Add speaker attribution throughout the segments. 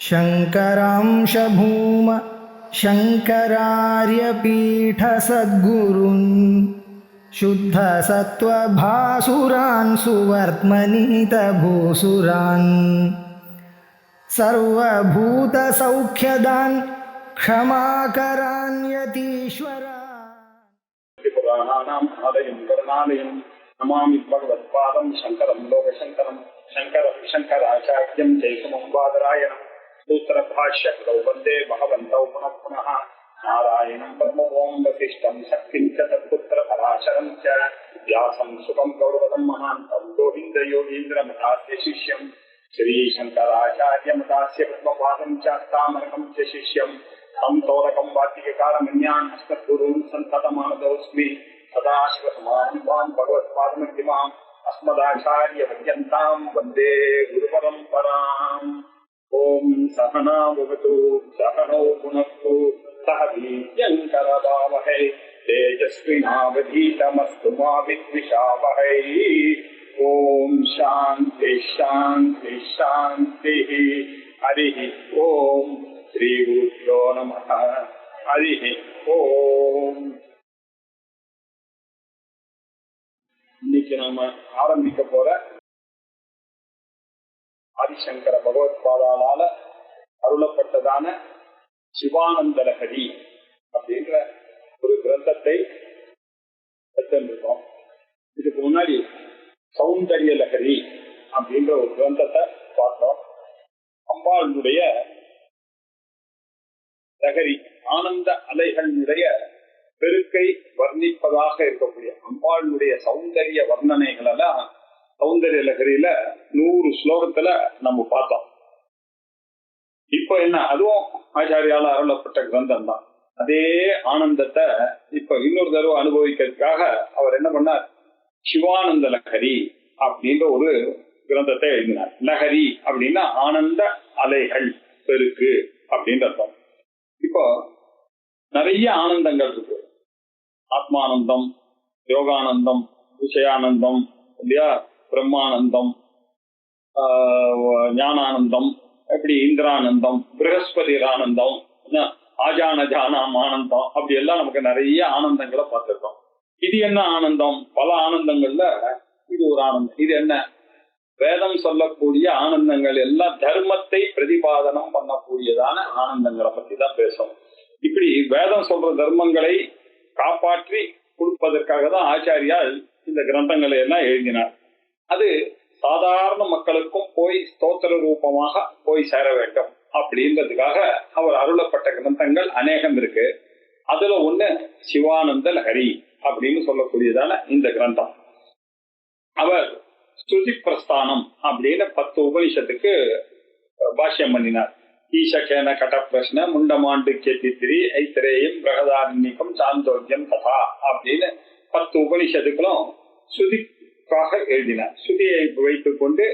Speaker 1: शङ्करांश भूम शङ्करार्यपीठसद्गुरून् शुद्धसत्त्वभासुरान् सुवर्त्मनीतभूसुरान् सर्वभूतसौख्यदान् क्षमाकरान् यतीश्वरान्
Speaker 2: नमामि भगवत्पादं शंकरं लोकशंकरं शंकरं शंकराचार्यं जयसुमं बादरायणं सूत्रभाष्यकृतौ वन्दे भगवन्तौ पुनः पुनः नारायणं ब्रह्मों वसिष्ठं शक्तिं च तत्पुत्रपराशरं च व्यासं सुखं गौरवं महान्तं गोविन्दयोगीन्द्रमतास्य शिष्यं श्रीशंकराचार्यमतास्य ब्रह्मपादं चास्तामरकं च शिष्यं तं तोरकं वार्तिककारमन्यान् हस्तगुरून् सन्ततमानतोऽस्मि सदाशिवसमारम्भान् भगवत्पादमध्यमाम् अस्मदाचार्यपर्यन्तां वन्दे गुरुपरम्पराम्। ॐ सहना भवतु सहनौ भुनक्तु सह वीर्यङ्करवावहै तेजस्विनावधीतमस्तु मा विद्विषावहै। ॐ शान्ति शान्ति शान्तिः। हरिः ॐ श्रीगुरुभ्यो नमः। हरिः ॐ। இன்னைக்கு நாம ஆரம்பிக்க போற ஆதிசங்கர பகவத்பாதால அருளப்பட்டதான சிவானந்த லஹரி அப்படின்ற ஒரு கிரந்தத்தை எடுத்திருக்கோம். இதுக்கு முன்னாடி சௌந்தர்ய லஹரி அப்படின்ற ஒரு கிரந்தத்தை பார்த்தோம். அம்பாளுடைய லஹரி ஆனந்த அலைகளுடைய பெருக்கை வர்ணிப்பதாக இருக்கக்கூடிய அம்பாளுடைய சௌந்தரிய வர்ணனைகள் எல்லாம் சௌந்தர்ய லஹரியில 100 ஸ்லோகத்துல நம்ம பார்த்தோம். இப்ப என்ன, அதுவும் ஆச்சாரியால அருளப்பட்ட கிரந்தம் தான். அதே ஆனந்தத்தை இப்ப இன்னொரு தடவை அனுபவிக்கிறதுக்காக அவர் என்ன பண்ணார், சிவானந்த லஹரி அப்படின்ற ஒரு கிரந்தத்தை எழுதினார். லஹரி அப்படின்னா ஆனந்த அலைகள் பெருக்கு அப்படின்ற அர்த்தம். இப்போ நிறைய ஆனந்தங்கள் இருக்கு. ஆத்மானந்தம், யோகானந்தம், விஷயானந்தம் இல்லையா, பிரம்மானந்தம், ஞானானந்தம், எப்படி இந்திரானந்தம், பிரகஸ்பதி ஆனந்தம், ஆஜானஜானாம் ஆனந்தம், அப்படி எல்லாம் நமக்கு நிறைய ஆனந்தங்களை பார்த்திருக்கோம். இது என்ன ஆனந்தம்? பல ஆனந்தங்கள்ல இது ஒரு ஆனந்தம். இது என்ன? வேதம் சொல்லக்கூடிய ஆனந்தங்கள் எல்லாம் தர்மத்தை பிரதிபாதனம் பண்ணக்கூடியதான ஆனந்தங்களை பத்தி தான் பேசும். இப்படி வேதம் சொல்ற தர்மங்களை காப்பாற்றி கொடுப்பதற்காக தான் ஆச்சாரியால் இந்த கிரந்தங்களை எல்லாம் எழுதினார். அது சாதாரண மக்களுக்கும் போய் ஸ்தோத்திர ரூபமாக போய் சேர வேண்டும் அப்படின்றதுக்காக அவர் அருளப்பட்ட கிரந்தங்கள் அநேகம் இருக்கு. அதுல ஒண்ணு சிவானந்த லஹரி அப்படின்னு சொல்லக்கூடியதான இந்த கிரந்தம். அவர் ஸ்ருதி பிரஸ்தானம் அப்படின்னு 10 உபனிஷத்துக்கு பாஷ்யம் பண்ணினார். ஈசகேன கட பிரஷ்ன முண்டமாண்டு கேத்தித்திரி ஐத்திரேயம் பிரகதாரண்யகம் சாந்தோக்கியம் கதா அப்படின்னு 10 உபனிஷத்துக்களும் ஸ்ருதிக்காக எழுதினார். ஸ்ருதியை வைத்துக் கொண்டு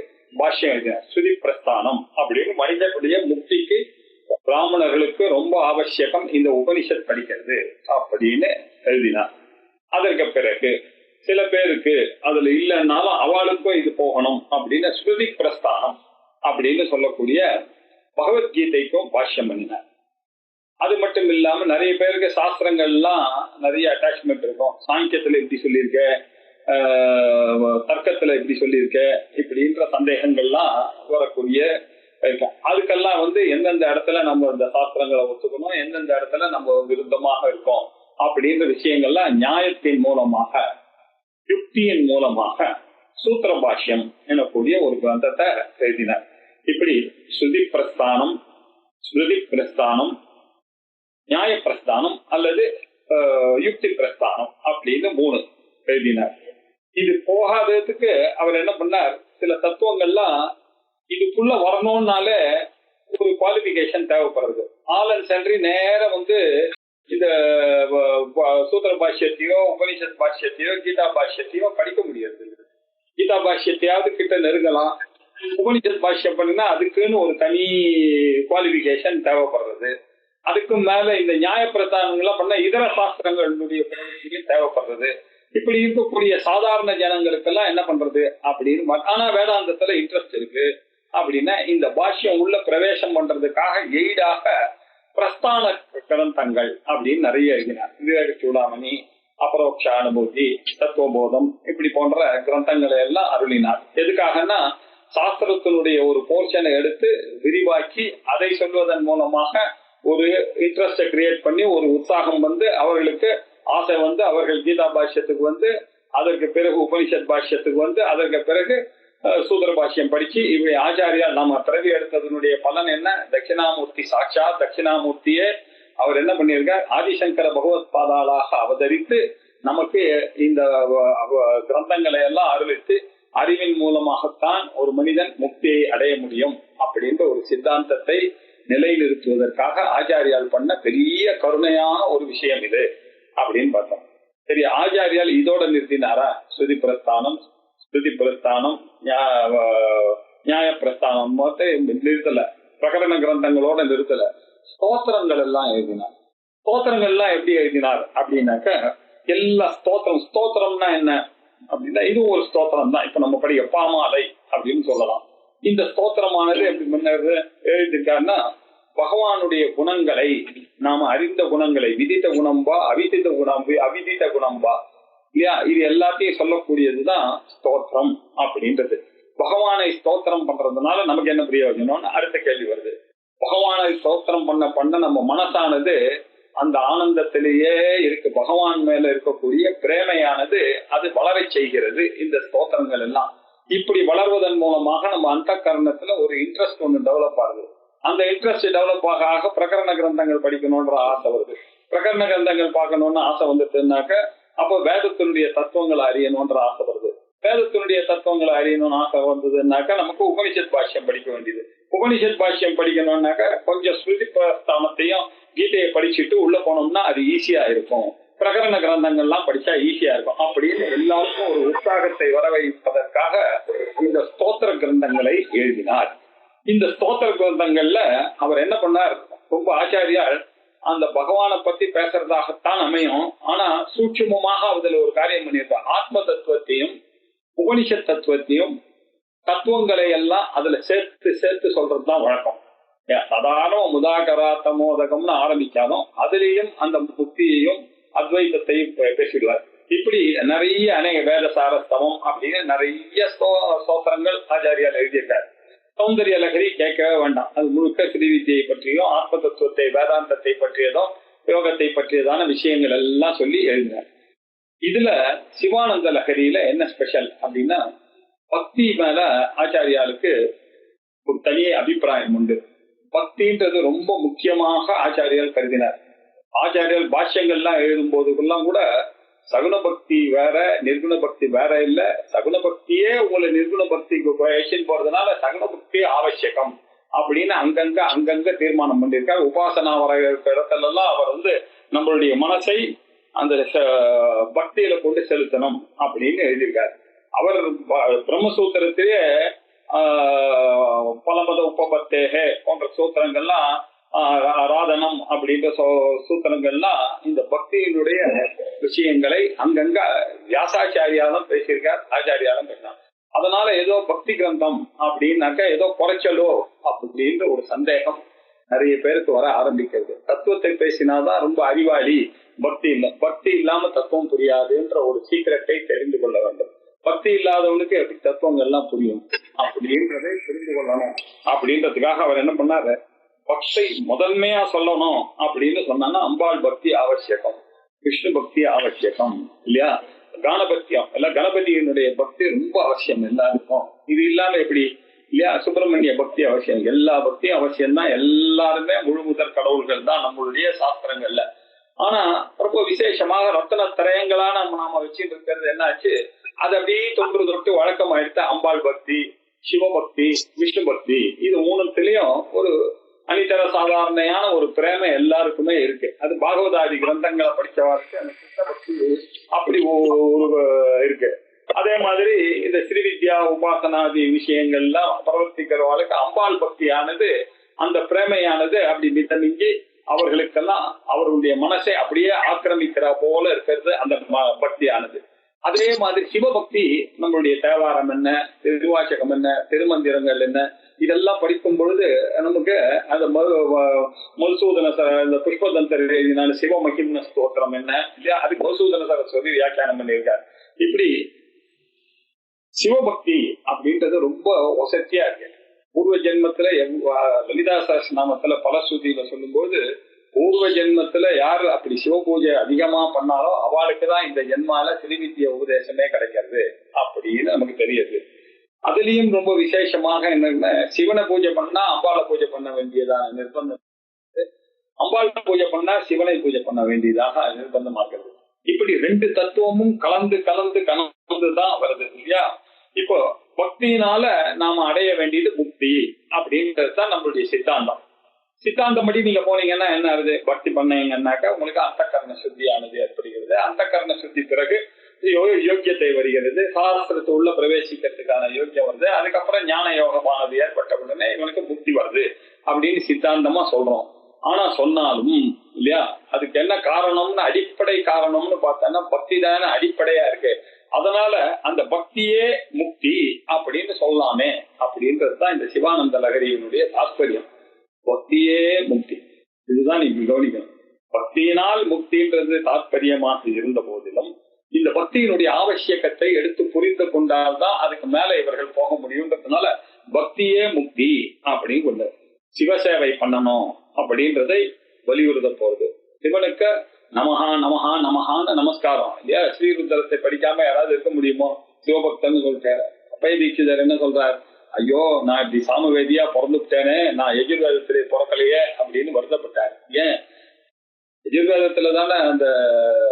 Speaker 2: பாஷ்யம் எழுதினார். ஸ்ருதி பிரஸ்தானம் அப்படின்னு மனிதனுடைய முக்திக்கு பிராமணர்களுக்கு ரொம்ப அவசியம் இந்த உபனிஷத் படிக்கிறது அப்படின்னு எழுதினார். அதற்கு பிறகு சில பேருக்கு அதுல இல்லைன்னாலும் அவளுக்கும் இது போகணும் அப்படின்னு ஸ்ருதி பிரஸ்தானம் அப்படின்னு சொல்லக்கூடிய பகவத்கீதைக்கும் பாஷ்யம் பண்ணினார். அது மட்டும் இல்லாம நிறைய பேருக்கு சாஸ்திரங்கள்லாம் நிறைய அட்டாச்மெண்ட் இருக்கும். சாங்கியத்துல இப்படி சொல்லியிருக்க, தர்க்கத்துல இப்படி சொல்லியிருக்க, இப்படின்ற சந்தேகங்கள்லாம் வரக்கூடிய இருக்கும். அதுக்கெல்லாம் எந்தெந்த இடத்துல நம்ம இந்த சாஸ்திரங்களை ஒத்துக்கணும், எந்தெந்த இடத்துல நம்ம விருத்தமாக இருக்கோம் அப்படின்ற விஷயங்கள்லாம் நியாயத்தின் மூலமாக, யுக்தியின் மூலமாக சூத்திர பாஷ்யம் எனக்கூடிய ஒரு கிரந்தத்தை எழுதினார். இப்படி ஸ்ருதி பிரஸ்தானம், ஸ்மிருதி பிரஸ்தானம், நியாய பிரஸ்தானம் அல்லது யுக்தி பிரஸ்தானம் அப்படின்னு 3 எழுதினார். இது போகாததுக்கு அவர் என்ன பண்ணார், சில தத்துவங்கள்லாம் இதுக்குள்ள வரணும்னாலே ஒரு குவாலிபிகேஷன் தேவைப்படுறது. ஆலன் சென்றி நேரம் இந்த சூத்திர பாஷ்யத்தையோ உபனிஷத் பாஷ்யத்தையோ கீதா பாஷ்யத்தையோ படிக்க முடியாது. கீதா பாஷ்யத்தையாவது கிட்ட நெருங்கலாம், உபனிஷத் பாஷ்யம் பண்ணினா அதுக்குன்னு ஒரு தனி குவாலிபிகேஷன் தேவைப்படுறது. அதுக்கு மேல இந்த நியாய பிரதானங்கள்லாம் பண்ண இதர சாஸ்திரங்களுடைய தேவைப்படுறது. இப்படி இருக்கக்கூடிய சாதாரண ஜனங்களுக்கெல்லாம் என்ன பண்றது அப்படின்னு. ஆனா வேதாந்தத்துல இன்ட்ரெஸ்ட் இருக்கு, அப்படின்னா இந்த பாஷ்யம் உள்ள பிரவேசம் பண்றதுக்காக எய்டாக பிரஸ்தான கிரந்தங்கள் அப்படின்னு நிறைய எழுதினார். விவேக சூடாமணி, அபரோக்ஷ அனுபூதி, தத்துவபோதம், இப்படி போன்ற கிரந்தங்களை எல்லாம் அருளினார். எதுக்காகனா சாஸ்திரத்தினுடைய ஒரு போர்ஷனை எடுத்து விரிவாக்கி அதை சொல்வதன் மூலமாக ஒரு இன்ட்ரெஸ்ட கிரியேட் பண்ணி ஒரு உற்சாகம் வந்து அவர்களுக்கு ஆசை வந்து அவர்கள் கீதா பாஷ்யத்துக்கு வந்து அதற்கு பிறகு உபனிஷத் பாஷ்யத்துக்கு வந்து அதற்கு பிறகு சூத்திர பாஷ்யம் படிச்சு இவை ஆச்சாரியா நாம பிறகு எடுத்ததனுடைய பலன் என்ன? தட்சிணாமூர்த்தி சாட்சா தட்சிணாமூர்த்தியே அவர் என்ன பண்ணியிருக்கார்? ஆதிசங்கர பகவத் பாதாளாக அவதரித்து நமக்கு இந்த கிரந்தங்களை எல்லாம் அருளித்து அறிவின் மூலமாகத்தான் ஒரு மனிதன் முக்தியை அடைய முடியும் அப்படின்ற ஒரு சித்தாந்தத்தை நிலைநிறுத்துவதற்காக ஆச்சாரியால் பண்ண பெரிய கருணையான ஒரு விஷயம் இது அப்படின்னு பார்த்தோம். சரி, ஆச்சாரியால் இதோட நிறுத்தினாரா? ஸ்ருதி பிரஸ்தானம், ஸ்ருதி பிரஸ்தானம், நியாய பிரஸ்தானம் நிறுத்தல, பிரகடன கிரந்தங்களோட நிறுத்தல, ஸ்தோத்திரங்கள் எல்லாம் எழுதினார். ஸ்தோத்திரங்கள் எல்லாம் எப்படி எழுதினார் அப்படின்னாக்க எல்லா ஸ்தோத்திரம்னா என்ன அப்படின்னா இது ஒரு ஸ்தோத்திரம் தான். இப்ப நம்ம படிக்க பாமாலை அப்படின்னு சொல்லலாம். இந்த ஸ்தோத்திரமானது எப்படி முன்னேறது எழுதியிருக்காருன்னா பகவானுடைய குணங்களை நாம அறிந்த குணங்களை விதித்த குணம்பா அவிதித்த குணம்பா இல்லையா, இது எல்லாத்தையும் சொல்லக்கூடியதுதான் ஸ்தோத்திரம் அப்படின்றது. பகவானை ஸ்தோத்திரம் பண்றதுனால நமக்கு என்ன பிரயோஜனம்னு அடுத்த கேள்வி வருது. பகவானை ஸ்தோத்திரம் பண்ண நம்ம மனசானது அந்த ஆனந்தத்திலேயே இருக்கு. பகவான் மேல இருக்கக்கூடிய பிரேமையானது அது வளர செய்கிறது. இந்த ஸ்தோத்திரங்கள் எல்லாம் இப்படி வளர்வதன் மூலமாக நம்ம அந்த கரணத்துல ஒரு இன்ட்ரெஸ்ட் ஒண்ணு டெவலப் ஆகுது. அந்த இன்ட்ரெஸ்ட் டெவலப் ஆக பிரகரண கிரந்தங்கள் படிக்கணும்ன்ற ஆசை வருது. பிரகரண கிரந்தங்கள் பார்க்கணும்னு ஆசை வந்துட்டுனாக்க அப்போ வேதத்தினுடைய தத்துவங்களை அறியணும்ன்ற ஆசை வருது. வேதத்தினுடைய தத்துவங்களை அறியணும்னு ஆசை வந்ததுன்னாக்கா நமக்கு உபனிஷத் பாஷ்யம் படிக்க வேண்டியது. உபனிஷத் பாஷ்யம் படிக்கணும்னாக்க கொஞ்சம் ஸ்மிருதி பிரஸ்தானத்தையும் கீதையை படிச்சுட்டு உள்ள போனோம்னா அது ஈஸியா இருக்கும். பிரகரண கிரந்தங்கள்லாம் படிச்சா ஈஸியா இருக்கும். அப்படின்னு எல்லாருக்கும் ஒரு உற்சாகத்தை வரவைப்பதற்காக இந்த ஸ்தோத்திர கிரந்தங்களை எழுதினார். இந்த ஸ்தோத்திர கிரந்தங்கள்ல அவர் என்ன பண்ணார்? ரொம்ப ஆச்சாரியால் அந்த பகவானை பத்தி பேசுறதாகத்தான் அமையும். ஆனா சூட்சுமமாக அதுல ஒரு காரியம் பண்ணியிருப்பார். ஆத்ம தத்துவத்தையும் உபனிஷத் தத்துவத்தையும் தத்துவங்களை எல்லாம் அதுல சேர்த்து சொல்றதுதான் வழக்கம். சாதாரண முதாகராத்தமோதகம்னு ஆரம்பிச்சாலும் அதுலேயும் அந்த முக்தியையும் அத்வைதத்தையும் பேசிடுவார். இப்படி நிறைய அநேக வேதசாரஸ்தவம் அப்படின்னு நிறைய ஸ்தோத்திரங்கள் ஆச்சாரியால் எழுதியிருக்காரு. சௌந்தரிய லகரி கேட்கவே வேண்டாம். அது முழுக்க ஸ்ரீவித்யை பற்றியும் ஆத்ம தத்துவத்தை வேதாந்தத்தை பற்றியதும் யோகத்தை பற்றியதான விஷயங்கள் எல்லாம் சொல்லி எழுதினார். இதுல சிவானந்த லகரியில என்ன ஸ்பெஷல் அப்படின்னா பக்தி மேல ஆச்சாரியாளுக்கு ஒரு தனி அபிப்பிராயம் உண்டு. பக்தின்றது ரொம்ப முக்கியமாக ஆச்சாரியால் கருதினார். ஆச்சாரியால் பாஷ்யங்கள்லாம் எழுதும் போதுக்கெல்லாம் கூட சகுன பக்தி வேற நிர்குண பக்தி வேற இல்ல, சகுன பக்தியே உங்களை நிர்குண பக்திக்கு போறதுனால சகுன பக்தி ஆவசியகம் அப்படின்னு அங்கங்க தீர்மானம் பண்ணியிருக்கார். உபாசனா வர இடத்துல எல்லாம் அவர் நம்மளுடைய மனசை அந்த பக்தியில கொண்டு செலுத்தணும் அப்படின்னு எழுதியிருக்காரு. அவர் பிரம்மசூத்திரத்திலே பலமத உபபத்தேகே போன்ற சூத்திரங்கள்லாம் ராதனம் அப்படின்ற சூத்திரங்கள்லாம் இந்த பக்தியினுடைய விஷயங்களை அங்கங்க வியாசாச்சாரியாலும் பேசியிருக்கார், ஆச்சாரியாலும் பேசினார். அதனால ஏதோ பக்தி கிரந்தம் அப்படின்னாக்கா ஏதோ குறைச்சலோ அப்படின்ற ஒரு சந்தேகம் நிறைய பேருக்கு வர ஆரம்பிக்கிறது. தத்துவத்தை பேசினாதான் ரொம்ப அறிவாளி, பக்தி இல்லை, பக்தி இல்லாம தத்துவம் புரியாதுன்ற ஒரு சீக்கிரத்தை தெரிந்து கொள்ள வேண்டும். பக்தி இல்லாதவனுக்கு எப்படி தத்துவங்கள்லாம் புரியும் அப்படின்றதை தெரிந்து கொள்ளணும். அப்படின்றதுக்காக அவர் என்ன பண்ணாரு, பக்தி முதன்மையா சொல்லணும் அப்படின்னு சொன்னா அம்பாள் பக்தி அவசியம், விஷ்ணு பக்தி அவசியம் இல்லையா, கணபத்தியம் எல்லாம் கணபதியினுடைய பக்தி ரொம்ப அவசியம் எல்லாருக்கும். இது இல்லாம எப்படி இல்லையா, சுப்பிரமணிய பக்தி அவசியம், எல்லா பக்தியும் அவசியம் தான். எல்லாருமே முழு முதற் கடவுள்கள் தான் நம்மளுடைய சாஸ்திரங்கள்ல. ஆனா ரொம்ப விசேஷமாக ரத்தன திரயங்களா நாம வச்சுட்டு இருக்கிறது என்னாச்சு, அது அப்படியே தொட்டு வழக்கமாயிடுத்து. அம்பாள் பக்தி, சிவபக்தி, விஷ்ணு பக்தி, இது மூணுத்திலையும் ஒரு அனிதர சாதாரணையான ஒரு பிரேமை எல்லாருக்குமே இருக்கு. அது பாகவதாதி கிரந்தங்களை படிச்சவாருக்கு அந்த கிருஷ்ண பக்தி அப்படி ஒரு இருக்கு. அதே மாதிரி இந்த ஸ்ரீவித்யா உபாசனாதி விஷயங்கள்லாம் பிரவர்த்திக்கிறவர்களுக்கு அம்பாள் பக்தியானது அந்த பிரேமையானது அப்படி மிதமிஞ்சி அவர்களுக்கெல்லாம் அவர்களுடைய மனசை அப்படியே ஆக்கிரமிக்கிற போல இருக்கிறது அந்த பக்தியானது. அதே மாதிரி சிவபக்தி நம்மளுடைய தேவாரம் என்ன, திருவாசகம் என்ன, திருமந்திரங்கள் என்ன, இதெல்லாம் படிக்கும் பொழுது நமக்கு அந்த மதுசூதன இந்த புஷ்பதந்தர் எழுதினால சிவ மகிம்ன ஸ்தோத்திரம் என்ன இல்லையா, அதுக்கு மதுசூதன சரஸ்வதி வியாக்கியானம் பண்ணியிருக்காரு. இப்படி சிவபக்தி அப்படின்றது ரொம்ப வசதியா இருக்கு. பூர்வ ஜென்மத்துல லலிதா சஹஸ்ரநாமத்துல பலஸ்ருதியில சொல்லும்போது பூர்வ ஜென்மத்துல யாரு அப்படி சிவ பூஜை அதிகமா பண்ணாலோ அவளுக்குதான் இந்த ஜென்மால சிறுவித்திய உபதேசமே கிடைக்கிறது அப்படின்னு நமக்கு தெரியுது. அதுலயும் ரொம்ப விசேஷமாக என்னன்னா, சிவனை பூஜை பண்ணா அம்பாளை பூஜை பண்ண வேண்டியதான நிர்பந்தம், அம்பாளை பூஜை பண்ணா சிவனை பூஜை பண்ண வேண்டியதாக நிர்பந்தமாகிறது. இப்படி ரெண்டு தத்துவமும் கலந்து கலந்து கலந்துதான் வருது இல்லையா. இப்போ பக்தியினால நாம அடைய வேண்டியது முக்தி அப்படின்றதுதான் நம்மளுடைய சித்தாந்தம். சித்தாந்தப்படி நீங்க போனீங்கன்னா என்ன ஆகுது, பக்தி பண்ணீங்கன்னாக்கா உங்களுக்கு அந்த கரண சுத்தியானது ஏற்படுகிறது. அந்த கரண சுத்தி பிறகு யோக்கியத்தை வருகிறது, சாஸ்திரத்தை உள்ள பிரவேசிக்கிறதுக்கான யோக்கியம் வருது. அதுக்கப்புறம் ஞான யோகமானது ஏற்பட்ட உடனே இவனுக்கு முக்தி வருது அப்படின்னு சித்தாந்தமா சொல்றோம். ஆனா சொன்னாலும் இல்லையா, அதுக்கு என்ன காரணம்னு அடிப்படை காரணம்னு பார்த்தோன்னா பக்தி தானே அடிப்படையா இருக்கு. அதனால அந்த பக்தியே முக்தி அப்படின்னு சொல்லலாமே அப்படின்றதுதான் இந்த சிவானந்த லகரியினுடைய தாற்பயம். பக்தியே முக்தி, இதுதான் நீங்க கவனிக்கணும். பக்தியினால் முக்தின்றது தாற்பயமாக இருந்த போதிலும் இந்த பக்தியினுடைய ஆவசியத்தை எடுத்து புரிந்து கொண்டால்தான் அதுக்கு மேல இவர்கள் போக முடியும்ன்றதுனால பக்தியே முக்தி அப்படின்னு கொண்டு சிவசேவை பண்ணணும் அப்படின்றதை வலியுறுத்த போறது. சிவனுக்கு நமஹா நமஹா நமஹான்னு நமஸ்காரம் இல்லையா. ஸ்ரீருத்ரத்தை படிக்காம யாராவது இருக்க முடியுமோ? சிவபக்தன்னு சொல்லிட்டாரு. அப்பய தீட்சிதர் என்ன சொல்றாரு, ஐயோ நான் இப்படி சாமவேதியா பிறந்துட்டேனே, நான் எஜுர்வேதத்திலே பிறக்கலையே அப்படின்னு வருத்தப்பட்டார். ஏன், எஜுர்வேதத்துல தானே அந்த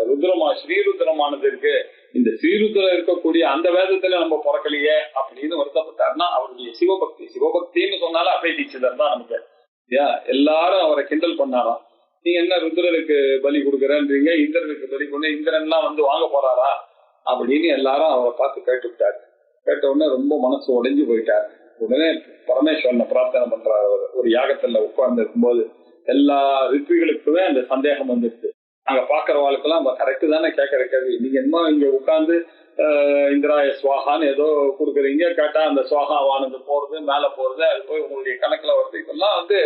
Speaker 2: ருத்ரமா ஸ்ரீருத்ரமானது இருக்கு, இந்த ஸ்ரீருத்ரம் இருக்கக்கூடிய அந்த வேதத்துல நம்ம பிறக்கலையே அப்படின்னு வருத்தப்பட்டாருன்னா அவருடைய சிவபக்தி. சிவபக்தின்னு சொன்னாலும் அப்பய தீட்சிதர் தான் நமக்கு இல்லையா. எல்லாரும் அவரை கிண்டல் பண்ணாராம். நீங்க என்ன ருத்ரருக்கு பலி கொடுக்குறேன்றீங்க, இந்திரனுக்கு பலி கொண்டு இந்திரன்லாம் வந்து வாங்க போறாரா அப்படின்னு எல்லாரும் அவரை பார்த்து கேட்டுவிட்டாரு. கேட்ட உடனே ரொம்ப மனசு உடைஞ்சு போயிட்டார். உடனே பரமேஸ்வரனை பிரார்த்தனை பண்றாரு. ஒரு யாகத்துல உட்கார்ந்து இருக்கும்போது எல்லா ரிஷிகளுக்குமே அந்த சந்தேகம் வந்துருச்சு. நாங்க பாக்குறவாளுக்கெல்லாம் கரெக்டு தானே கேட்கற கேள்வி, நீங்க என்ன இங்க உட்கார்ந்து இந்திராய சுவாகான்னு ஏதோ கொடுக்குறீங்க, கேட்டா அந்த சுவாகாவானது போறது மேல போறது, அது போய் உங்களுடைய கணக்குல வருது, இதெல்லாம் வந்து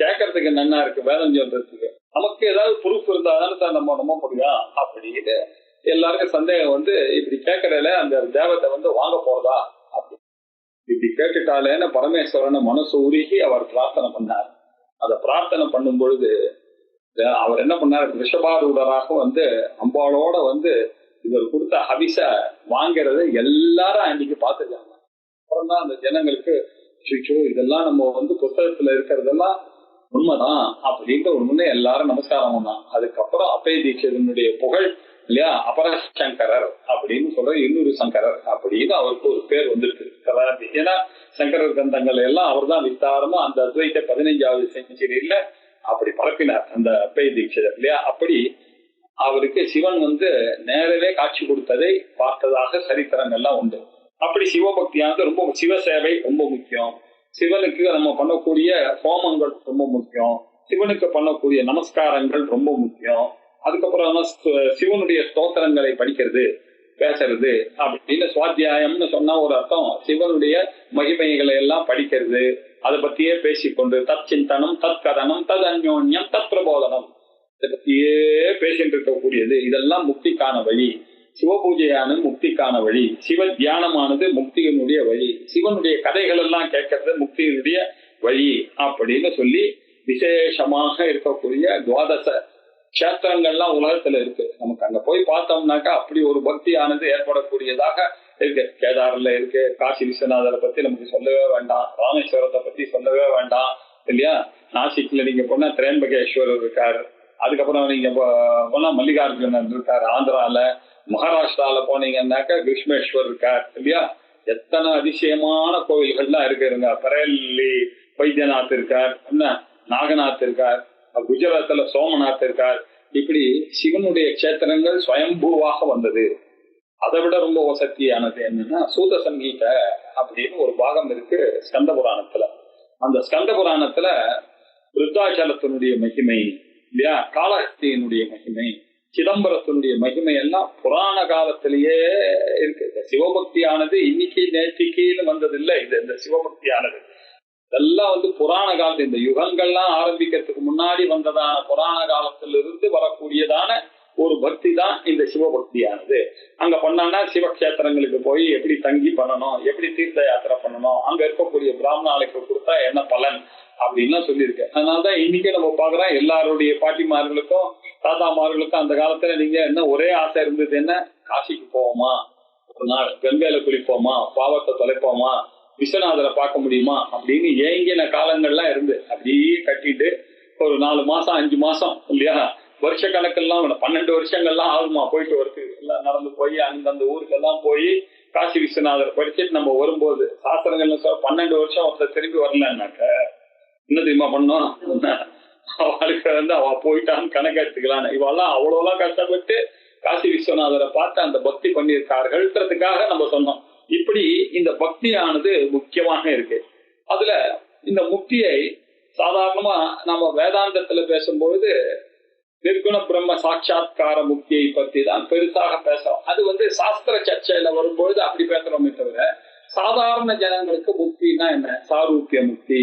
Speaker 2: கேட்கறதுக்கு நல்லா இருக்கு வேதம் சொல்றதுக்கு. நமக்கு ஏதாவது ப்ரூஃப் இருந்தா தானே சார் நம்ம நம்ப முடியும் அப்படின்னு எல்லாருக்கும் சந்தேகம் வந்து இப்படி கேட்கறதுல அந்த தேவத்தை வந்து வாங்க போறதா அப்படி இப்படி கேட்டுட்டாலேன்னு பரமேஸ்வரனை மனசு உருகி அவர் பிரார்த்தனை பண்ணார். அதை பிரார்த்தனை பண்ணும் பொழுது அவர் என்ன பண்ணார், ரிஷபாரூடராக வந்து அம்பாளோட வந்து இவர் கொடுத்த ஹவிச வாங்கிறத எல்லாரும் அன்னைக்கு பார்த்துருக்காங்க. அப்புறம் தான் அந்த ஜனங்களுக்கு இதெல்லாம் நம்ம வந்து புத்தகத்துல இருக்கிறதெல்லாம் உண்மைதான் அப்படின்ற ஒரு முன்னே எல்லாரும் நமஸ்காரம் பண்ணான். அதுக்கப்புறம் அப்பய தீட்சிதனுடைய புகழ் இல்லையா, அபரசங்கரர் அப்படின்னு சொல்ற இன்னொரு சங்கரர் அப்படின்னு அவருக்கு ஒரு பேர் வந்துருக்கு. ஏன்னா சங்கரர் கிரந்தங்கள் எல்லாம் அவர் தான் விஸ்தாரமா அந்த அத்வைத்த 15வது செஞ்சுரியில அப்படி பரப்பினார் அந்த அப்பய தீட்சிதர் இல்லையா. அப்படி அவருக்கு சிவன் வந்து நேரவே காட்சி கொடுத்ததை பார்த்ததாக சரித்திரங்கள்லாம் உண்டு. அப்படி சிவபக்தியானது ரொம்ப, சிவசேவை ரொம்ப முக்கியம். சிவனுக்கு நம்ம பண்ணக்கூடிய ஹோமங்கள் ரொம்ப முக்கியம். சிவனுக்கு பண்ணக்கூடிய நமஸ்காரங்கள் ரொம்ப முக்கியம். அதுக்கப்புறம் சிவனுடைய ஸ்தோத்திரங்களை படிக்கிறது பேசுறது அப்படின்னு சுவாத்தியாயம்னு சொன்னா ஒரு அர்த்தம். சிவனுடைய மகிமைகளை எல்லாம் படிக்கிறது, அதை பத்தியே பேசிக்கொண்டு தத் சிந்தனம் தத் கதனம் தத் அந்யோன்யம் தத் பிரபோதனம் இதை பத்தியே பேசிட்டு இருக்கக்கூடியது. இதெல்லாம் முக்திக்கான வழி. சிவ பூஜையான முக்திக்கான வழி, சிவ தியானமானது முக்தியினுடைய வழி, சிவனுடைய கதைகள் எல்லாம் கேட்கறது முக்தியினுடைய வழி அப்படின்னு சொல்லி விசேஷமாக இருக்கக்கூடிய துவாதச கஷேத்திரங்கள்லாம் உலகத்துல இருக்கு. நமக்கு அங்க போய் பார்த்தோம்னாக்கா அப்படி ஒரு பக்தியானது ஏற்படக்கூடியதாக இருக்கு. கேதார்ல இருக்கு, காசி விஸ்வநாதரை பத்தி நமக்கு சொல்லவே வேண்டாம், ராமேஸ்வரத்தை பத்தி சொல்லவே வேண்டாம் இல்லையா. நாசிக்ல நீங்க போனா திரையம்பகேஸ்வரர் இருக்காரு, அதுக்கப்புறம் நீங்க போனா மல்லிகார்ஜுனன் இருக்காரு. ஆந்திரால மகாராஷ்டிரால போனீங்கன்னாக்கா கிருஷ்ணேஸ்வர் இருக்கார் இல்லையா. எத்தனை அதிசயமான கோவில்கள்லாம் இருக்குங்க. பரேலி வைத்தியநாத் இருக்கார், என்ன நாகநாத் இருக்கார், குஜராத்ல சோமநாத் இருக்கார். இப்படி சிவனுடைய கஷேத்திரங்கள் சுயம்பூவாக வந்தது. அதை விட ரொம்ப வசதியானது என்னன்னா சூத சங்கீத அப்படின்னு ஒரு பாகம் இருக்கு ஸ்கந்த புராணத்துல. அந்த ஸ்கந்த புராணத்துல விருத்தாச்சலத்தினுடைய மகிமை இல்லையா, காளஹஸ்தியினுடைய மகிமை, சிதம்பரத்தினுடைய மகிமை எல்லாம் புராண காலத்திலேயே இருக்கு. சிவபக்தியானது இன்னைக்கு நேற்றுக்குன்னு வந்தது இல்லை. இது இந்த சிவபக்தியானது இதெல்லாம் புராண காலத்து இந்த யுகங்கள்லாம் ஆரம்பிக்கிறதுக்கு முன்னாடி வந்ததான புராண காலத்திலிருந்து வரக்கூடியதான ஒரு பக்தி தான் இந்த சிவபக்தியானது. அங்க பண்ணான்னா சிவக்ஷேத்திரங்களுக்கு போய் எப்படி தங்கி பண்ணணும், எப்படி தீர்த்த யாத்திரை பண்ணணும், அங்க இருக்கக்கூடிய பிராமணாளுக்கு கொடுத்தா என்ன பலன் அப்படின்னு சொல்லியிருக்கேன். அதனாலதான் இன்னைக்கு நம்ம பாக்குறோம் எல்லாருடைய பாட்டிமார்களுக்கும் தாத்தாமார்களுக்கும் அந்த காலத்துல நீங்க என்ன ஒரே ஆசை இருந்தது, என்ன காசிக்கு போவோமா, ஒரு நாள் கங்கையில குளிப்போமா, பாவத்தை தொலைப்போமா, விஸ்வநாதரை பார்க்க முடியுமா அப்படின்னு ஏங்கின காலங்கள்லாம் இருந்து அப்படியே கட்டிட்டு ஒரு 4 மாசம் 5 மாசம் இல்லையா, வருஷ கணக்கெல்லாம் 12 வருஷங்கள்லாம் ஆகுமா போயிட்டு வருது. எல்லாம் நடந்து போய் அந்தந்த ஊருக்கெல்லாம் போய் காசி விஸ்வநாதரை படிச்சுட்டு நம்ம வரும்போது சாஸ்திரங்கள்ல 12 வருஷம் ஒருத்தர் திரும்பி வரலன்னாக்க என்ன தெரியுமா பண்ணோம், அவளுக்கு அவ போயிட்டான்னு கணக்கு எடுத்துக்கலாம். இவெல்லாம் அவ்வளவுலாம் கஷ்டப்பட்டு காசி விஸ்வநாதரை பார்த்து அந்த பக்தி பண்ணியிருக்கார்கள்ன்றதுக்காக நம்ம சொன்னோம். இப்படி இந்த பக்தியானது முக்கியமாக இருக்கு. அதுல இந்த முக்தியை சாதாரணமா நம்ம வேதாந்தத்துல பேசும்பொழுது நிர்குண பிரம்ம சாட்சா்கார முக்தியை பத்தி தான் பெருசாக பேசுறோம். அது சாஸ்திர சர்ச்சையில வரும்பொழுது அப்படி பேசுறோமே தவிர சாதாரண ஜனங்களுக்கு முக்தினா என்ன, சாரூபிய முக்தி,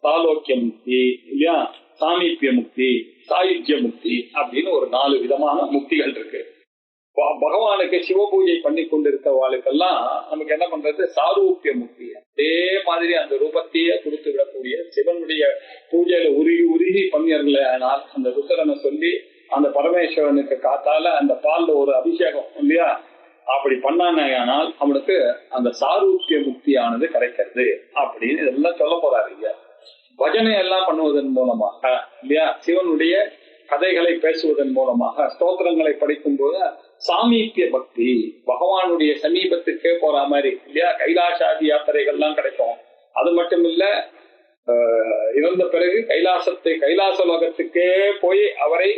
Speaker 2: சாலோக்கிய முக்தி இல்லையா, சாமீபிய முக்தி, சாயுஜ்ய முக்தி அப்படின்னு ஒரு 4 விதமான முக்திகள் இருக்கு. பகவானுக்கு சிவ பூஜை பண்ணி கொண்டிருக்கவாளுக்கெல்லாம் நமக்கு என்ன பண்றது, சாரூபிய முக்தி. அதே மாதிரி அந்த ரூபத்தையே கொடுத்து விடக்கூடிய சிவனுடைய பூஜையில உருகி பண்ணியர்களே. ஆனால் அந்த ருத்ரனை சொல்லி அந்த பரமேஸ்வரனுக்கு காத்தால அந்த பால்ல ஒரு அபிஷேகம் இல்லையா, அப்படி பண்ணானே ஆனால் அவனுக்கு அந்த சாரூபிய முக்தியானது கிடைக்கிறது அப்படின்னு இதெல்லாம் சொல்ல போறாரு ஐயா. பஜனை எல்லாம் பண்ணுவதன் மூலமாக இல்லையா, சிவனுடைய கதைகளை பேசுவதன் மூலமாக, ஸ்தோத்திரங்களை படிக்கும் போது சாமீபிய பக்தி, பகவானுடைய சமீபத்துக்கே போற மாதிரி இல்லையா, கைலாசாதி யாத்திரைகள்லாம் கிடைக்கும். அது மட்டும் இல்ல, இறந்த பிறகு கைலாச லோகத்துக்கே போய் அவரை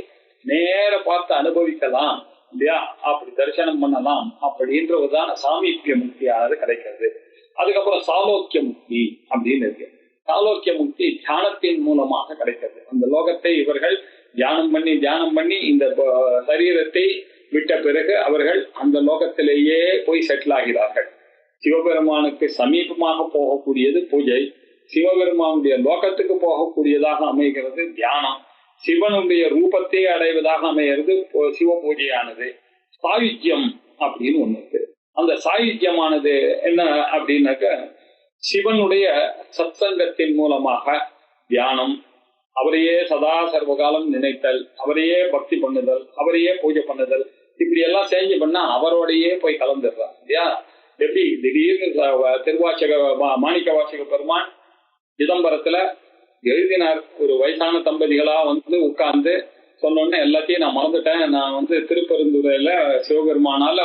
Speaker 2: நேர பார்த்து அனுபவிக்கலாம் இல்லையா, அப்படி தரிசனம் பண்ணலாம் அப்படின்றதுதான் சாமீபிய முக்தியானது கிடைக்கிறது. அதுக்கப்புறம் சாலோக்கிய முக்தி அப்படின்னு இருக்கு. சாலோக்கிய முக்தி தியானத்தின் மூலமாக கிடைக்கிறது. அந்த லோகத்தை இவர்கள் தியானம் பண்ணி இந்த சரீரத்தை விட்ட பிறகு அவர்கள் அந்த லோகத்திலேயே போய் செட்டில் ஆகிறார்கள். சிவபெருமானுக்கு சமீபமாக போகக்கூடியது பூஜை, சிவபெருமானுடைய லோகத்துக்கு போகக்கூடியதாக அமைகிறது தியானம், சிவனுடைய ரூபத்தை அடைவதாக அமைகிறது சிவ பூஜையானது. சாயுஜ்யம் அப்படின்னு ஒண்ணு இருக்கு. அந்த சாயுஜ்யமானது என்ன அப்படின்னாக்க, சிவனுடைய சத்சங்கத்தின் மூலமாக தியானம், அவரையே சதா சர்வகாலம் நினைத்தல், அவரையே பக்தி பண்ணுதல், அவரையே பூஜை பண்ணுதல், இப்படி எல்லாம் செஞ்சு பண்ணா அவரோடையே போய் கலந்துடுறான் இல்லையா. எப்படி திடீர்னு திருவாச்சக மாணிக்க வாசக பெருமான் சிதம்பரத்துல எழுதினார். ஒரு வயசான தம்பதிகளா உட்கார்ந்து சொன்னோன்னு எல்லாத்தையும் நான் மறந்துட்டேன், நான் திருப்பெருந்துறையில சிவபெருமானால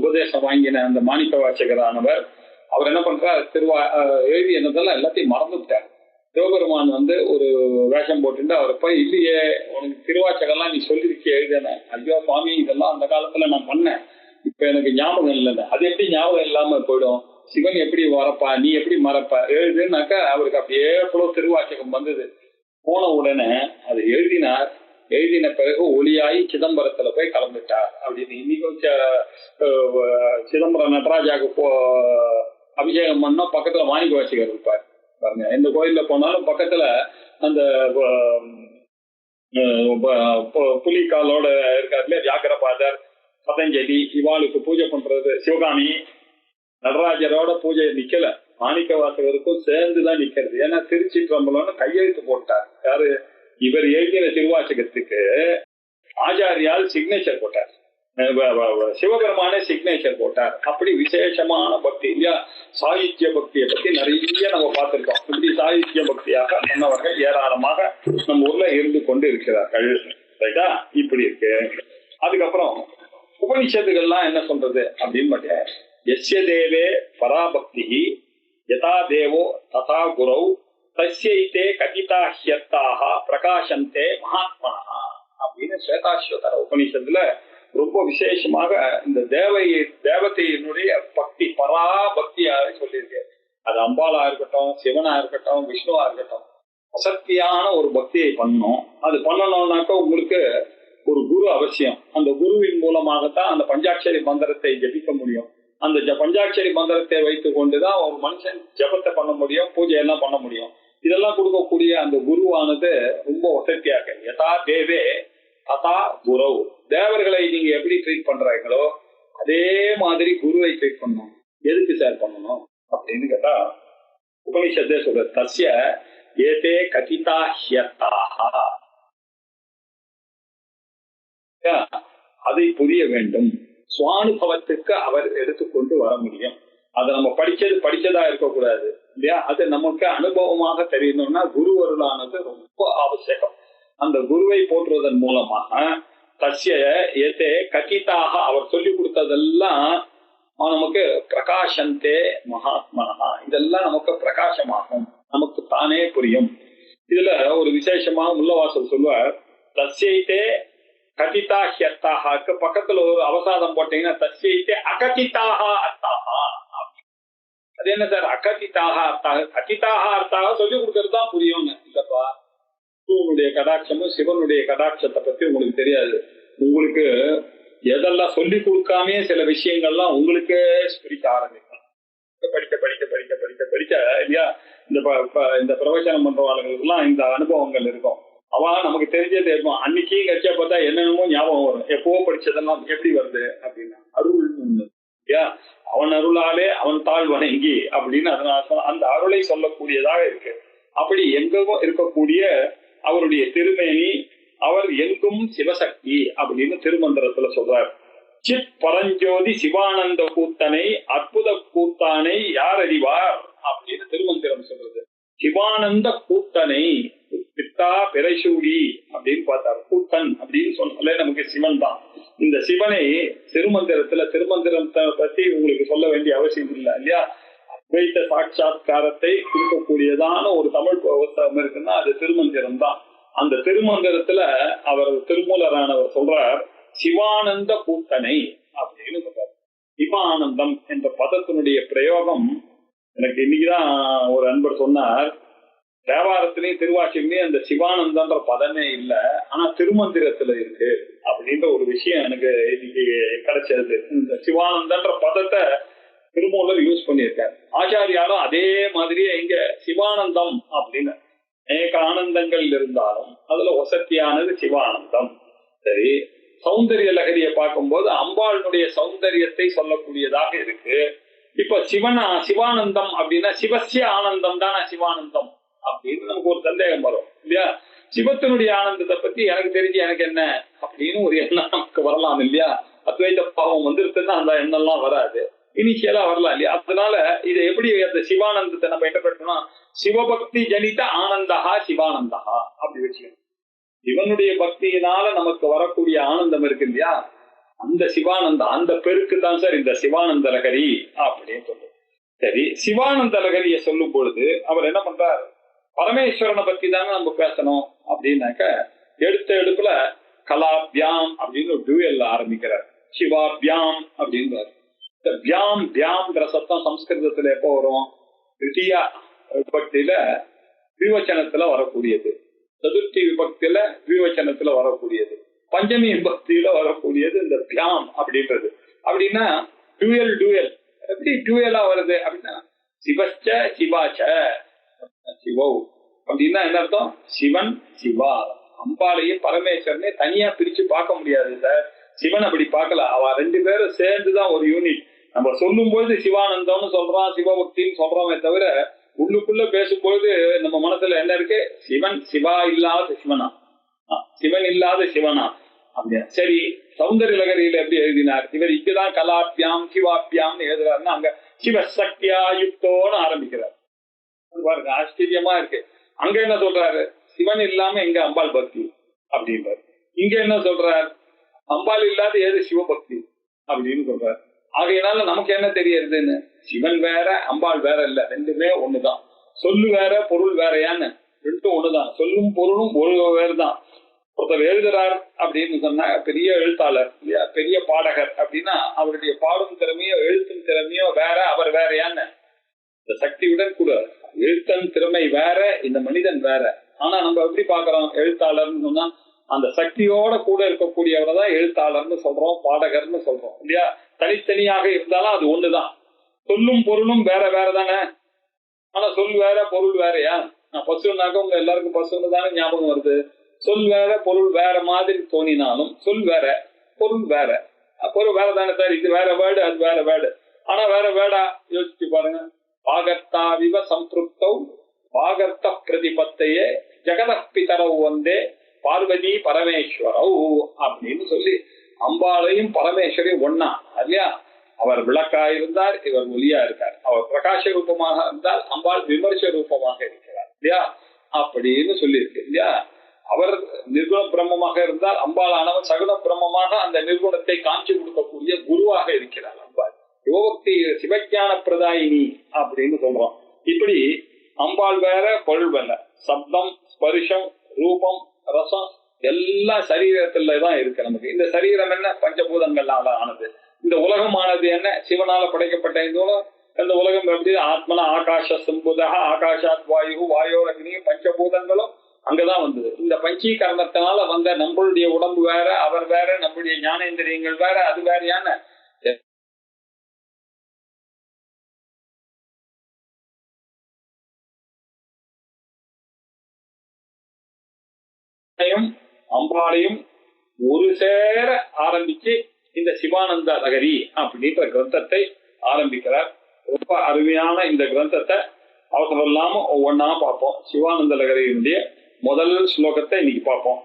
Speaker 2: உபதேசம் வாங்கின அந்த மாணிக்க வாசகரானவர் அவர் என்ன பண்றார், எழுதி என்னதெல்லாம் எல்லாத்தையும் மறந்துட்டார். சிவபெருமான் ஒரு வேஷம் போட்டுட்டு அவர் போய், இல்லையே உனக்கு திருவாச்சகம்லாம் நீ சொல்லிருக்கே எழுதின. ஐயோ சுவாமி, இதெல்லாம் அந்த காலத்துல நான் பண்ணேன், இப்ப எனக்கு ஞாபகம் இல்லைன்னு. அது எப்படி ஞாபகம் இல்லாம போயிடும், சிவன் எப்படி வரப்பா, நீ எப்படி மறப்ப, எழுதுனாக்கா அவருக்கு அப்படியே எவ்வளவு திருவாச்சகம் வந்தது. போன உடனே அது எழுதினார். எழுதின பிறகு ஒளியாய் சிதம்பரத்துல போய் கலந்துட்டார் அப்படின்னு. இன்னைக்கும் சிதம்பரம் நடராஜாவுக்கு அபிஷேகம் பண்ணா பக்கத்துல மாணிக்க வாசகர் இருப்பார் பாருங்க. எந்த கோயில்ல போனாலும் பக்கத்துல அந்த புலிக்காலோட இருக்காருல வியாகரபாதர், பதஞ்சலி, இவாளுக்கு பூஜை பண்றது சிவகாமி, நடராஜரோட பூஜை நிக்கல, மாணிக்க வாசகருக்கும் சேர்ந்துதான் நிக்கிறது. ஏன்னா திருச்சிற்றம்பலம்னு கையெழுத்து போட்டார். யாரு, இவர் எழுதின திருவாச்சகத்துக்கு ஆச்சாரியால் சிக்னேச்சர் போட்டார், சிவபெருமான சிக்னேச்சர் போட்டார். அப்படி விசேஷமான பக்தி இல்லையா. சாகித்ய பக்தியை பத்தி நிறைய நம்ம பார்த்திருக்கோம். இப்படி சாகித்ய பக்தியாக பண்ணவர்கள் ஏராளமாக நம்ம ஊர்ல இருந்து கொண்டு இருக்கிறார்கள். ரைட்டா, இப்படி இருக்கு. அதுக்கப்புறம் உபனிஷத்துகள்லாம் என்ன சொல்றது அப்படின்னு பார்த்தா, எஸ்ய தேவே பராபக்தி யதா தேவோ ததா குரௌ தஸ்யைதே கதிதா ஹ்யர்த்தாக பிரகாசந்தே மகாத்மனா அப்படின்னு ஸ்வேதாஸ்வதர உபனிஷத்துல ரொம்ப விசேஷமாக இந்த தேவதையினுடைய பக்தி பராபக்தியாக சொல்லியிருக்கு. அது அம்பாளா இருக்கட்டும், சிவனா இருக்கட்டும், விஷ்ணுவா இருக்கட்டும், அசக்தியான ஒரு பக்தியை பண்ணணும். அது பண்ணணும்னாக்கா உங்களுக்கு ஒரு குரு அவசியம். அந்த குருவின் மூலமாகத்தான் அந்த பஞ்சாட்சரி மந்திரத்தை ஜபிக்க முடியும். அந்த பஞ்சாட்சரி மந்திரத்தை வைத்துக் கொண்டுதான் ஒரு மனுஷன் ஜபத்தை பண்ண முடியும், பூஜை எல்லாம் பண்ண முடியும். இதெல்லாம் கொடுக்கக்கூடிய அந்த குருவானது ரொம்ப வசதியாக யதா தேவே ததா குரவ். தேவர்களை நீங்க எப்படி ட்ரீட் பண்றீங்களோ அதே மாதிரி குருவை ட்ரீட் பண்ணணும். எதுக்கு சார் பண்ணணும் அப்படின்னு கேட்டா உபனிஷத்தே சொல்ற தஸ்ய ஏதே கதிதா ஹ்யர்த்தாக, அதை புரிய வேண்டும். சுவானுபவத்துக்கு அவர் எடுத்துக்கொண்டு வர முடியும். அதை நம்ம படிச்சதா இருக்கக்கூடாது இல்லையா? அது நமக்கு அனுபவமாக தெரியணும்னா குரு அருளானது ரொம்ப அவசியம். அந்த குருவை போற்றுவதன் மூலமாக தஸ்ய ஏதே கதிதாக அவர் சொல்லி கொடுத்ததெல்லாம் நமக்கு பிரகாசந்தே மகாத்மனா, இதெல்லாம் நமக்கு பிரகாசமாகும், நமக்கு தானே புரியும். இதுல ஒரு விசேஷமா முல்லவாசல் சொல்லுவார், தஸ்யைத்தே கதிதா ஹ்யர்த்தாஹாக்கு பக்கத்துல ஒரு அவசாதம் போட்டீங்கன்னா தஸ்யைத்தே அகதிதாக அர்த்தாகா. அது என்ன சார் அகதிதாக அர்த்தாக? கதிதாக அர்த்தாக சொல்லி கொடுக்கறது தான் புரியும் இல்லப்பா. சிவனுடைய கடாட்சமும் சிவனுடைய கடாட்சத்தை பத்தி உங்களுக்கு தெரியாது. உங்களுக்கு எதெல்லாம் சொல்லி கொடுக்காமே சில விஷயங்கள்லாம் உங்களுக்கே பிடிக்க ஆரம்பிக்கும். படிக்க படிக்க படிக்க படிக்க படிக்க இல்லையா? இந்த பிரவச்சனம் பண்றவங்களுக்கு எல்லாம் இந்த அனுபவங்கள் இருக்கும். அவன் நமக்கு தெரிஞ்சது இருக்கும். அன்னைக்கு கட்சியா பார்த்தா என்னென்னமோ ஞாபகம் வரும். எப்பவோ படிச்சதெல்லாம் எப்படி வருது அப்படின்னா அருள் இல்லையா? அவன் அருளாலே அவன் தாழ் வணங்கி அப்படின்னு அதனால அந்த அருளை சொல்லக்கூடியதாக இருக்கு. அப்படி எங்கும் இருக்கக்கூடிய அவருடைய திருமேனி, அவர் எங்கும் சிவசக்தி அப்படின்னு திருமந்திரத்துல சொல்றார். சித் பரஞ்சோதி சிவானந்த கூத்தனை அற்புத கூத்தானை யார் அறிவார் அப்படின்னு திருமந்திரம் சொல்றது. சிவானந்த கூத்தனை பித்தா பிறைசூடி அப்படின்னு பார்த்தார். கூத்தன் அப்படின்னு சொன்னாலே நமக்கு சிவன் தான். இந்த சிவனை திருமந்திரத்தை பத்தி உங்களுக்கு சொல்ல வேண்டிய அவசியம் இல்லை இல்லையா? அத்வைத சாட்சா்காரத்தை கொடுக்கக்கூடியதான ஒரு தமிழ் புத்தகம் இருக்குன்னா அது திருமந்திரம் தான். அந்த திருமந்திரத்துல அவர் திருமூலரானவர் சொல்றார் சிவானந்த கூத்தனை அப்படின்னு சொல்றார். சிவானந்தம் என்ற பதத்தினுடைய பிரயோகம் எனக்கு இன்னைக்குதான் ஒரு அன்பர் சொன்னார். தேவாரத்திலையும் திருவாச்சிலையும் அந்த சிவானந்தன்ற பதமே இல்லை, ஆனா திருமந்திரத்துல இருக்கு அப்படின்ற ஒரு விஷயம் எனக்கு இன்னைக்கு கிடைச்சது. இந்த சிவானந்தன்ற பதத்தை திருமூலர் யூஸ் பண்ணியிருக்காரு. ஆச்சாரியாலும் அதே மாதிரியே இங்க சிவானந்தம் அப்படின்னு அநேக ஆனந்தங்கள் இருந்தாலும் அதுல வசத்தியானது சிவானந்தம். சரி, சௌந்தரிய லகரியை பார்க்கும்போது அம்பாளுடைய சௌந்தரியத்தை சொல்லக்கூடியதாக இருக்கு. இப்ப சிவானந்தம் அப்படின்னா சிவசிய ஆனந்தம் தானே சிவானந்தம் அப்படின்னு நமக்கு ஒரு சந்தேகம் வரும் இல்லையா? சிவத்தினுடைய ஆனந்தத்தை பத்தி எனக்கு தெரிஞ்சு எனக்கு என்ன அப்படின்னு ஒரு எண்ணம் நமக்கு வரலாம் இல்லையா? அத்வைத பாவம் வந்துருச்சுன்னா அந்த எண்ணம்லாம் வராது, இனிஷியலா வரலாம் இல்லையா? அதனால இதை எப்படி அந்த சிவானந்தத்தை நம்ம இன்டர்பிரட் பண்ணா சிவபக்தி ஜனித ஆனந்தஹா சிவானந்தஹா அப்படி வச்சுக்கணும். சிவனுடைய பக்தியினால நமக்கு வரக்கூடிய ஆனந்தம் இருக்கு இல்லையா? அந்த சிவானந்தம், அந்த பெருக்கு தான் சார் இந்த சிவானந்த லகரி அப்படின்னு சொல்றது. சரி, சிவானந்த லகரியை சொல்லும் பொழுது அவர் என்ன பண்றார்? பரமேஸ்வரனை பத்தி தானே நம்ம பேசணும் அப்படின்னாக்க எடுப்புல கலாபியாம் அப்படின்னு ஒரு டியூயல்ல ஆரம்பிக்கிறார். சிவாபியாம் அப்படின்றார். இந்த பியாம்ங்கிற சத்தம் சம்ஸ்கிருதத்துல எப்போ வரும்? திருத்தியா விபக்தியில விவச்சனத்துல வரக்கூடியது, சதுர்த்தி விபக்தியில விவச்சனத்துல வரக்கூடியது, பஞ்சமி விபக்தியில வரக்கூடியது இந்த பியாம் அப்படின்றது. அப்படின்னா டியூயல் எப்படி டியூயலா வருது அப்படின்னா சிவச்ச சிவாச்ச சிவோ அப்படின்னா என்ன அர்த்தம்? சிவன் சிவா. அம்பாளையும் பரமேஸ்வரனே தனியா பிரிச்சு பார்க்க முடியாது சார். சிவன் அப்படி பார்க்கல, அவ ரெண்டு பேரும் சேர்ந்துதான் ஒரு யூனிட். நம்ம சொல்லும் பொழுது சிவானந்தம்னு சொல்றோம், சிவபக்தின்னு சொல்றோமே தவிர உள்ளுக்குள்ள பேசும்பொழுது நம்ம மனசுல என்ன இருக்கு? சிவன் சிவா இல்லாத சிவனா, சிவன் இல்லாத சிவனா அப்படியா? சரி, சௌந்தரிய லகரியில எப்படி எழுதினார்? இவர் இங்கதான் கலாபியாம் சிவாபியாம்னு எழுதுறாருன்னா அங்க சிவசக்தியா யுக்தோன்னு ஆரம்பிக்கிறார். பாருங்க, ஆச்சரியமா இருக்கு. அங்க என்ன சொல்றாரு? சிவன் இல்லாம எங்க அம்பாள் பக்தி அப்படின்றார். இங்க என்ன சொல்றார்? அம்பாள் இல்லாத ஏது சிவபக்தி அப்படின்னு சொல்றார். ஆகையினால நமக்கு என்ன தெரியறதுன்னு, சிவன் வேற அம்பாள் வேற இல்ல, ரெண்டுமே ஒண்ணுதான். சொல்லு வேற பொருள் வேறையான்னு, ரெண்டும் ஒண்ணுதான். சொல்லும் பொருளும் ஒரு வேறுதான். ஒருத்தர் எழுதுறார் அப்படின்னு சொன்னா பெரிய எழுத்தாளர் இல்லையா, பெரிய பாடகர் அப்படின்னா அவருடைய பாடும் திறமையோ எழுத்தும் திறமையோ வேற, அவர் வேறையான்னு. இந்த சக்தியுடன் கூட எழுத்தன் திறமை வேற, இந்த மனிதன் வேற. ஆனா நம்ம எப்படி பாக்குறோம்? எழுத்தாளர்னு சொன்னா அந்த சக்தியோட கூட இருக்கக்கூடியவரை தான் எழுத்தாளர்னு சொல்றோம், பாடகர்னு சொல்றோம் இல்லையா? தனித்தனியாக இருந்தாலும் அது ஒண்ணுதான். சொல்லும் பொருளும் வேற வேற தானே. ஆனா சொல் வேற பொருள் வேறையா? பசுனாக்க உங்க எல்லாருக்கும் பசுன்னு தானே ஞாபகம் வருது. சொல் வேற பொருள் வேற மாதிரி தோணினாலும் சொல் வேற பொருள் வேற. பொருள் வேற தானே சார், இது வேற வேர்டு அது வேற வேர்டு, ஆனா வேற வேர்டா யோசிச்சு பாருங்க. பாகர்த்தாவிவ சம்பிருப்தௌ பாகர்த்த பிரதிபத்தையே ஜெகதப்பிதரவு வந்தே பார்வதி பரமேஸ்வரௌ அப்படின்னு சொல்லி அம்பாளையும் பரமேஸ்வரையும் ஒன்னா இல்லையா. அவர் விளக்கா இருந்தார், இவர் ஒளியா இருக்கார். அவர் பிரகாச ரூபமாக இருந்தால் அம்பாள் விமர்ச ரூபமாக இருக்கிறார் இல்லையா அப்படின்னு சொல்லி இருக்கு இல்லையா. அவர் நிர்குண பிரம்மமாக இருந்தால் அம்பாளானவர் சகுண பிரம்மமாக அந்த நிர்குணத்தை காட்சி கொடுக்கக்கூடிய குருவாக இருக்கிறார் அம்பாள். யோகத்தி சிவஞான பிரதாயினி அப்படின்னு சொல்றோம். இப்படி அம்பாள் வேற பொருள் வேற. சப்தம் ஸ்பரிசம் ரூபம் ரசம் எல்லாம் சரீரத்துலதான் இருக்கு நமக்கு. இந்த சரீரம் என்ன பஞ்சபூதங்களால ஆனது. இந்த உலகமானது என்ன சிவனால படைக்கப்பட்ட இந்த உலகம் எப்படி ஆத்மனா ஆகாஷ சம்புதா ஆகாஷாத் வாயு வாயோர் அக்னி பஞ்சபூதங்களும் அங்கதான் வந்தது. இந்த பஞ்சீகரணத்தினால வந்த நம்மளுடைய உடம்பு வேற அவர் வேற, நம்முடைய ஞானேந்திரியங்கள் வேற, அது வேறையான அம்பாளையும் ஒரு சேர ஆரம்பிச்சு இந்த சிவானந்த லகரி அப்படின்ற கிரந்தத்தை ஆரம்பிக்கிறார். ரொம்ப அருமையான இந்த கிரந்தத்தை அவசரம் இல்லாம ஒவ்வொன்னா பார்ப்போம். சிவானந்த லகரியினுடைய முதல் ஸ்லோகத்தை இன்னைக்கு பார்ப்போம்.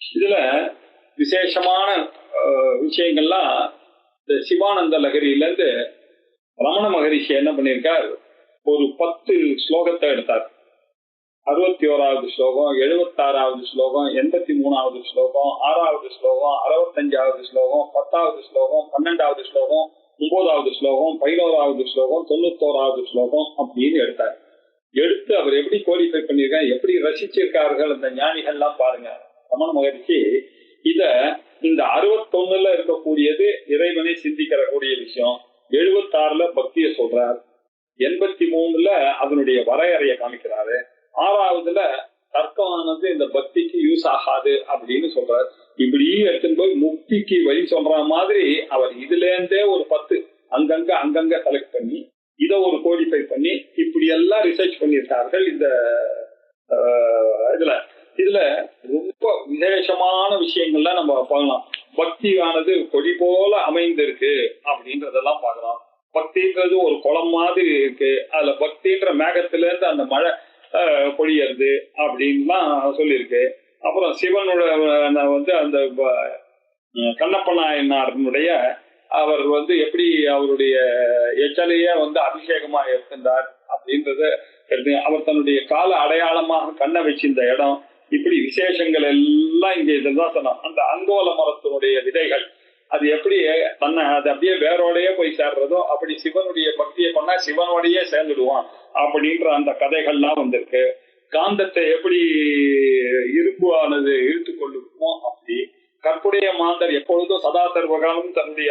Speaker 2: இதுல விசேஷமான விஷயங்கள்லாம் இந்த சிவானந்த லகரியில இருந்து ரமண மகரிஷி என்ன பண்ணியிருக்கார், ஒரு 10 ஸ்லோகத்தை எடுத்தார். 61வது ஸ்லோகம், 76வது ஸ்லோகம், 83வது ஸ்லோகம், 6வது ஸ்லோகம், 65வது ஸ்லோகம், 10வது ஸ்லோகம், 12வது ஸ்லோகம், 9வது ஸ்லோகம், 11வது ஸ்லோகம், 91வது ஸ்லோகம் அப்படின்னு எடுத்தார். எடுத்து அவர் எப்படி குவாலிஃபை பண்ணியிருக்காரு, எப்படி ரசிச்சிருக்கார்கள் அந்த ஞானிகள்லாம் பாருங்க. ரமண மகரிஷி இத இந்த 61ல இருக்கக்கூடியது இறைவனை சிந்திக்கிற கூடிய விஷயம், 76ல பக்தியை சொல்றார், 83ல அதனுடைய வரையறையை காமிக்கிறாரு, 6வதுல தர்க்கமானது இந்த பக்திக்கு யூஸ் ஆகாது அப்படின்னு சொல்றாரு. இப்படி எடுத்துட்டு போய் முக்திக்கு வழி சொல்ற மாதிரி அவர் இதுல இருந்தே ஒரு 10 அங்கங்க செலக்ட் பண்ணி இதை ஒரு கோடிஃபை பண்ணி இப்படி எல்லாம் ரிசர்ச் பண்ணியிருக்கார்கள். இந்த இதுல ரொம்ப விசேஷமான விஷயங்கள்லாம் நம்ம பார்க்கலாம். பக்தியானது கொடி போல அமைந்திருக்கு அப்படின்றதெல்லாம் பார்க்கலாம். பக்தின்றது ஒரு குளம் மாதிரி இருக்கு, அதுல பக்தின்ற மேகத்துல இருந்து அந்த மழை பொழியறது அப்படின்லாம் சொல்லியிருக்கு. அப்புறம் சிவனோட அந்த கண்ணப்ப நாயனாருடைய அவர் எப்படி அவருடைய எச்சலையே அபிஷேகமா எடுத்திருந்தார் அப்படின்றத அவர் தன்னுடைய கால அடையாளமாக கண்ணை வச்சிருந்த இடம், இப்படி விசேஷங்கள் எல்லாம் இங்க இதுதான் சொன்னோம். அந்த அங்கோல மரத்தினுடைய விதைகள் அது எப்படி தன்னை அது அப்படியே வேரோடையே போய் சேர்றதோ அப்படி சிவனுடைய பக்தியை பண்ணா சிவனோடையே சேர்ந்துடுவான் அப்படின்ற அந்த கதைகள்லாம் வந்திருக்கு. காந்தத்தை எப்படி இரும்பு ஆனது இழுத்து கொள்ளுமோ அப்படி கற்புடைய மாந்தர் எப்பொழுதும் சதா சர்வகாலம் தன்னுடைய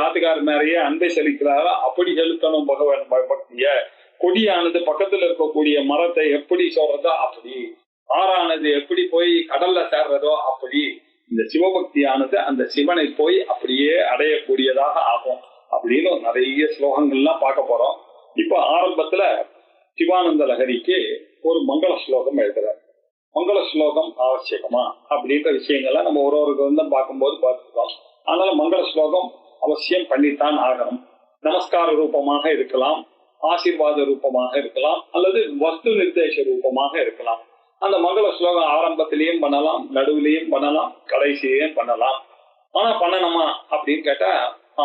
Speaker 2: ஆத்துக்கார மேலேயே அன்பை செலுத்துறாரோ அப்படி செலுத்தணும் பகவான் பக்திய. கொடியானது பக்கத்துல இருக்கக்கூடிய மரத்தை எப்படி சொல்றதோ அப்படி, ஆறானது எப்படி போய் கடல்ல சேர்றதோ அப்படி, இந்த சிவபக்தியானது அந்த சிவனை போய் அப்படியே அடையக்கூடியதாக ஆகும் அப்படின்னு நிறைய ஸ்லோகங்கள்லாம் பார்க்க போறோம். இப்ப ஆரம்பத்துல சிவானந்த லகரிக்கு ஒரு மங்கள ஸ்லோகம் எழுதுறார். மங்கள ஸ்லோகம் அவசியமா அப்படின்ற விஷயங்கள்லாம் நம்ம ஒரு பார்க்கும்போது பார்த்துருக்கோம். அதனால மங்கள ஸ்லோகம் அவசியம் பண்ணித்தான் ஆகணும். நமஸ்கார ரூபமாக இருக்கலாம், ஆசீர்வாத ரூபமாக இருக்கலாம், அல்லது வஸ்து நிர்தேச ரூபமாக இருக்கலாம். அந்த மங்கள ஸ்லோகம் ஆரம்பத்திலையும் பண்ணலாம், நடுவிலையும் பண்ணலாம், கடைசியிலையும் பண்ணலாம். ஆனா பண்ணணுமா அப்படின்னு கேட்டா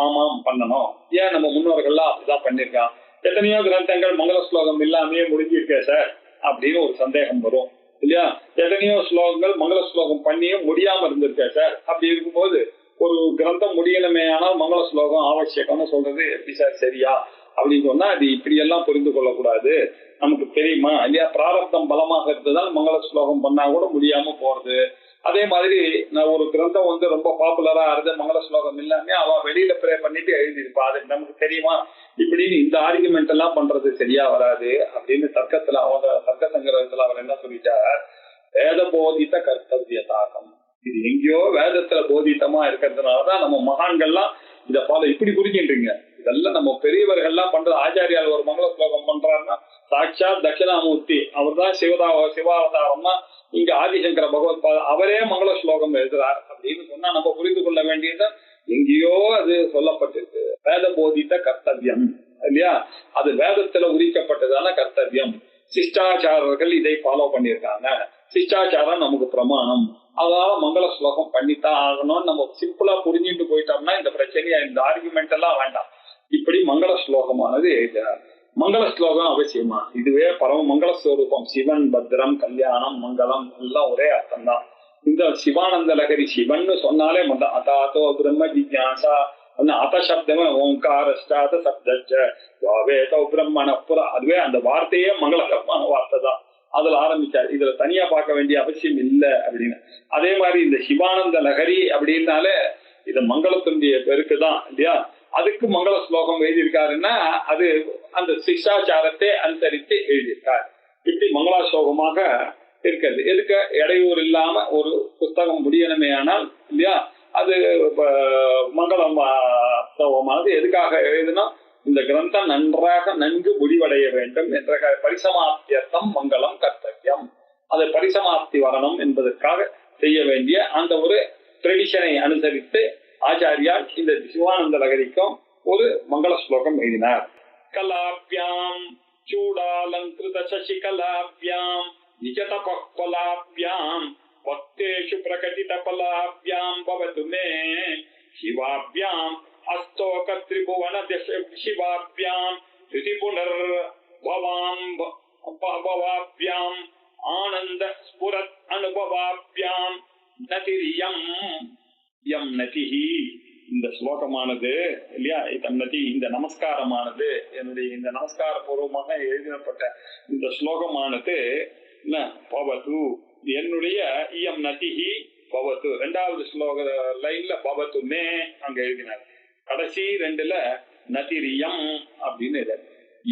Speaker 2: ஆமாம் பண்ணணும். ஏன் நம்ம முன்னோர்கள்லாம் அப்படிதான் பண்ணிருக்கான். எத்தனையோ கிரந்தங்கள் மங்கள ஸ்லோகம் இல்லாமையே முடிஞ்சிருக்கே சார் அப்படின்னு ஒரு சந்தேகம் வரும் இல்லையா. எத்தனையோ ஸ்லோகங்கள் மங்கள ஸ்லோகம் பண்ணியும் முடியாம இருந்திருக்கே சார். அப்படி இருக்கும்போது ஒரு கிரந்தம் முடியணுமே ஆனால் மங்கள ஸ்லோகம் அவசியம்னு சொல்றது எப்படி சார் சரியா அப்படின்னு சொன்னா அது இப்படி எல்லாம் புரிந்து கொள்ளக்கூடாது. நமக்கு தெரியுமா இல்லையா, பிராரப்தம் பலமாக இருந்ததால் மங்கள ஸ்லோகம் பண்ணா கூட முடியாம போறது. அதே மாதிரி நான் ஒரு கிரந்தம் ரொம்ப பாப்புலரா இருந்த மங்கள ஸ்லோகம் இல்லாம அவ வெளியில ப்ரே பண்ணிட்டு எழுதியிருப்பா, அது நமக்கு தெரியுமா இப்படின்னு இந்த ஆர்குமெண்ட் எல்லாம் பண்றது சரியா வராது அப்படின்னு தர்க்க சங்கிரகத்துல அவர் என்ன சொல்லிட்டார், வேத போதித்த கர்த்தவிய தாக்கம். இது எங்கேயோ வேதத்துல போதித்தமா இருக்கிறதுனாலதான் நம்ம மகான்கள்லாம் இதை ஃபாலோ இப்படி புரிஞ்சுன்றீங்க. இதெல்லாம் நம்ம பெரியவர்கள்லாம் பண்றது. ஆச்சாரியால் ஒரு மங்கள ஸ்லோகம் பண்றாருன்னா சாட்சாத் தட்சிணாமூர்த்தி அவர் தான் சிவாவதாரம்னா இங்க ஆதிசங்கர பகவத் அவரே மங்கள ஸ்லோகம் எழுதுறார் அப்படின்னு சொன்னா நம்ம புரிந்து கொள்ள வேண்டியது எங்கேயோ அது சொல்லப்பட்டிருக்கு. வேத போதித்த கர்த்தவியம் இல்லையா, அது வேதத்துல உரிக்கப்பட்டதான கர்த்தவியம். சிஷ்டாச்சாரர்கள் இதை ஃபாலோ பண்ணியிருக்காங்க. சிஷ்டாச்சாரம் நமக்கு பிரமாணம், அதனால மங்கள ஸ்லோகம் பண்ணித்தான் ஆகணும்னு நம்ம சிம்பிளா புரிஞ்சுட்டு போயிட்டோம்னா இந்த பிரச்சனையா, இந்த ஆர்குமெண்ட் எல்லாம் வேண்டாம். இப்படி மங்கள ஸ்லோகமானது எழுதினார். மங்கள ஸ்லோகம் அவசியமா, இதுவே பரம மங்கள ஸ்வரூபம். சிவன், பத்ரம், கல்யாணம், மங்களம் எல்லாம் ஒரே அர்த்தம் தான். இந்த சிவானந்த லகரி சிவன் சொன்னாலே மொத்தம் அதாத்தோ பிரம்ம ஜிஜாசா அத சப்தமே ஓங்காரஷ்டாத சப்தோ பிரம்மணப்புற, அதுவே அந்த வார்த்தையே மங்களகரமான வார்த்தை தான். அதுல ஆரம்பிச்சார். இதுல தனியா பார்க்க வேண்டிய அவசியம் இல்லை அப்படின்னு. அதே மாதிரி இந்த சிவானந்த லகரி அப்படின்னாலே இது மங்களத்தினுடைய பெருக்குதான் இல்லையா. அதுக்கு மங்கள ஸ்லோகம் எழுதியிருக்காருன்னா அது அந்த சிஷ்டாச்சாரத்தை அனுசரித்து எழுதியிருக்கார். இப்படி மங்களா ஸ்லோகமாக இருக்கிறது. எதுக்கு இடையூறு இல்லாம ஒரு புஸ்தகம் முடியணுமே ஆனால் இல்லையா, அது மங்களம் ஸ்லோகமானது எதுக்காக எழுதுனா இந்த கிரந்தம் நன்கு முடிவடைய வேண்டும் என்ற பரிசமாப்தியர்த்தம் மங்களம் கர்த்தவியம். அதை பரிசமாப்தி வரணும் என்பதற்காக செய்ய வேண்டிய அந்த ஒரு ட்ரெடிஷனை அனுசரித்து ஆச்சாரியால் இந்த சிவானந்த லகரிக்கும் ஒரு மங்கள ஸ்லோகம் எழுதினார். கலாபியாம் சூடாலங்கிருத சசிகலாபியாம் நிஜதபலாபியாம் பக்தேஷு பிரகடித பலாபியாம் பவது மே சிவாபியாம் அஸ்தோக திரிபுவன சிவாபியாம் ரிதிபுனர் பவாபியாம் ஆனந்த ஸ்புரத் அனுபவாபியாம் நதிரியம் யம் நதிஹி. இந்த ஸ்லோகமானது இல்லையா, நதி இந்த நமஸ்காரமானது என்னுடைய இந்த நமஸ்கார பூர்வமாக எழுதப்பட்ட இந்த ஸ்லோகமானது பவது என்னுடைய இயம் நதிஹி பவது. இரண்டாவது ஸ்லோக லைன்ல பவது மே அங்க எழுதினார். கடைசி ரெண்டுல நதிரியம் அப்படின்னு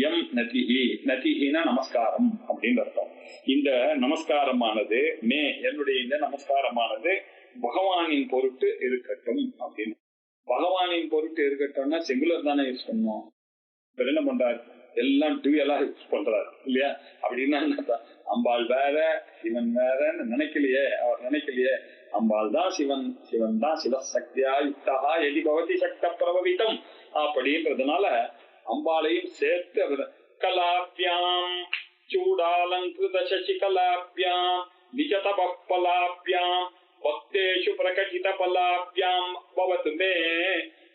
Speaker 2: எம் நதிஹி, நதிஹினா நமஸ்காரம் அப்படின்னு அர்த்தம். இந்த நமஸ்காரமானது மே என்னுடைய இந்த நமஸ்காரமானது பகவானின் பொருட்டு இருக்கட்டும் அப்படின்னு. பகவானின் பொருட்டு இருக்கட்டும்னா சிங்குலர் தானே யூஸ் பண்ணுவோம். இப்ப என்ன பண்றாரு, எல்லாம் டுவெல்லாம் யூஸ் பண்றாரு இல்லையா. அப்படின்னா அம்பாள் வேற சிவன் வேறன்னு நினைக்கலையே, அவர் நினைக்கலையே. அம்பாள் தான் சிவன், சிவன் தான் சிவசக்தியா யுக்தா எதி பவதி சக்த பிரபவித்தம் அப்படின்றதுனால அம்பாளையும் சேர்த்து அவர் கலாபியாம் சூடாலங்கிருத சசிகலாபியாம் நிஜதபலாபியாம் பக்தேஷு பிரகடித பலாபியாம் பவது மே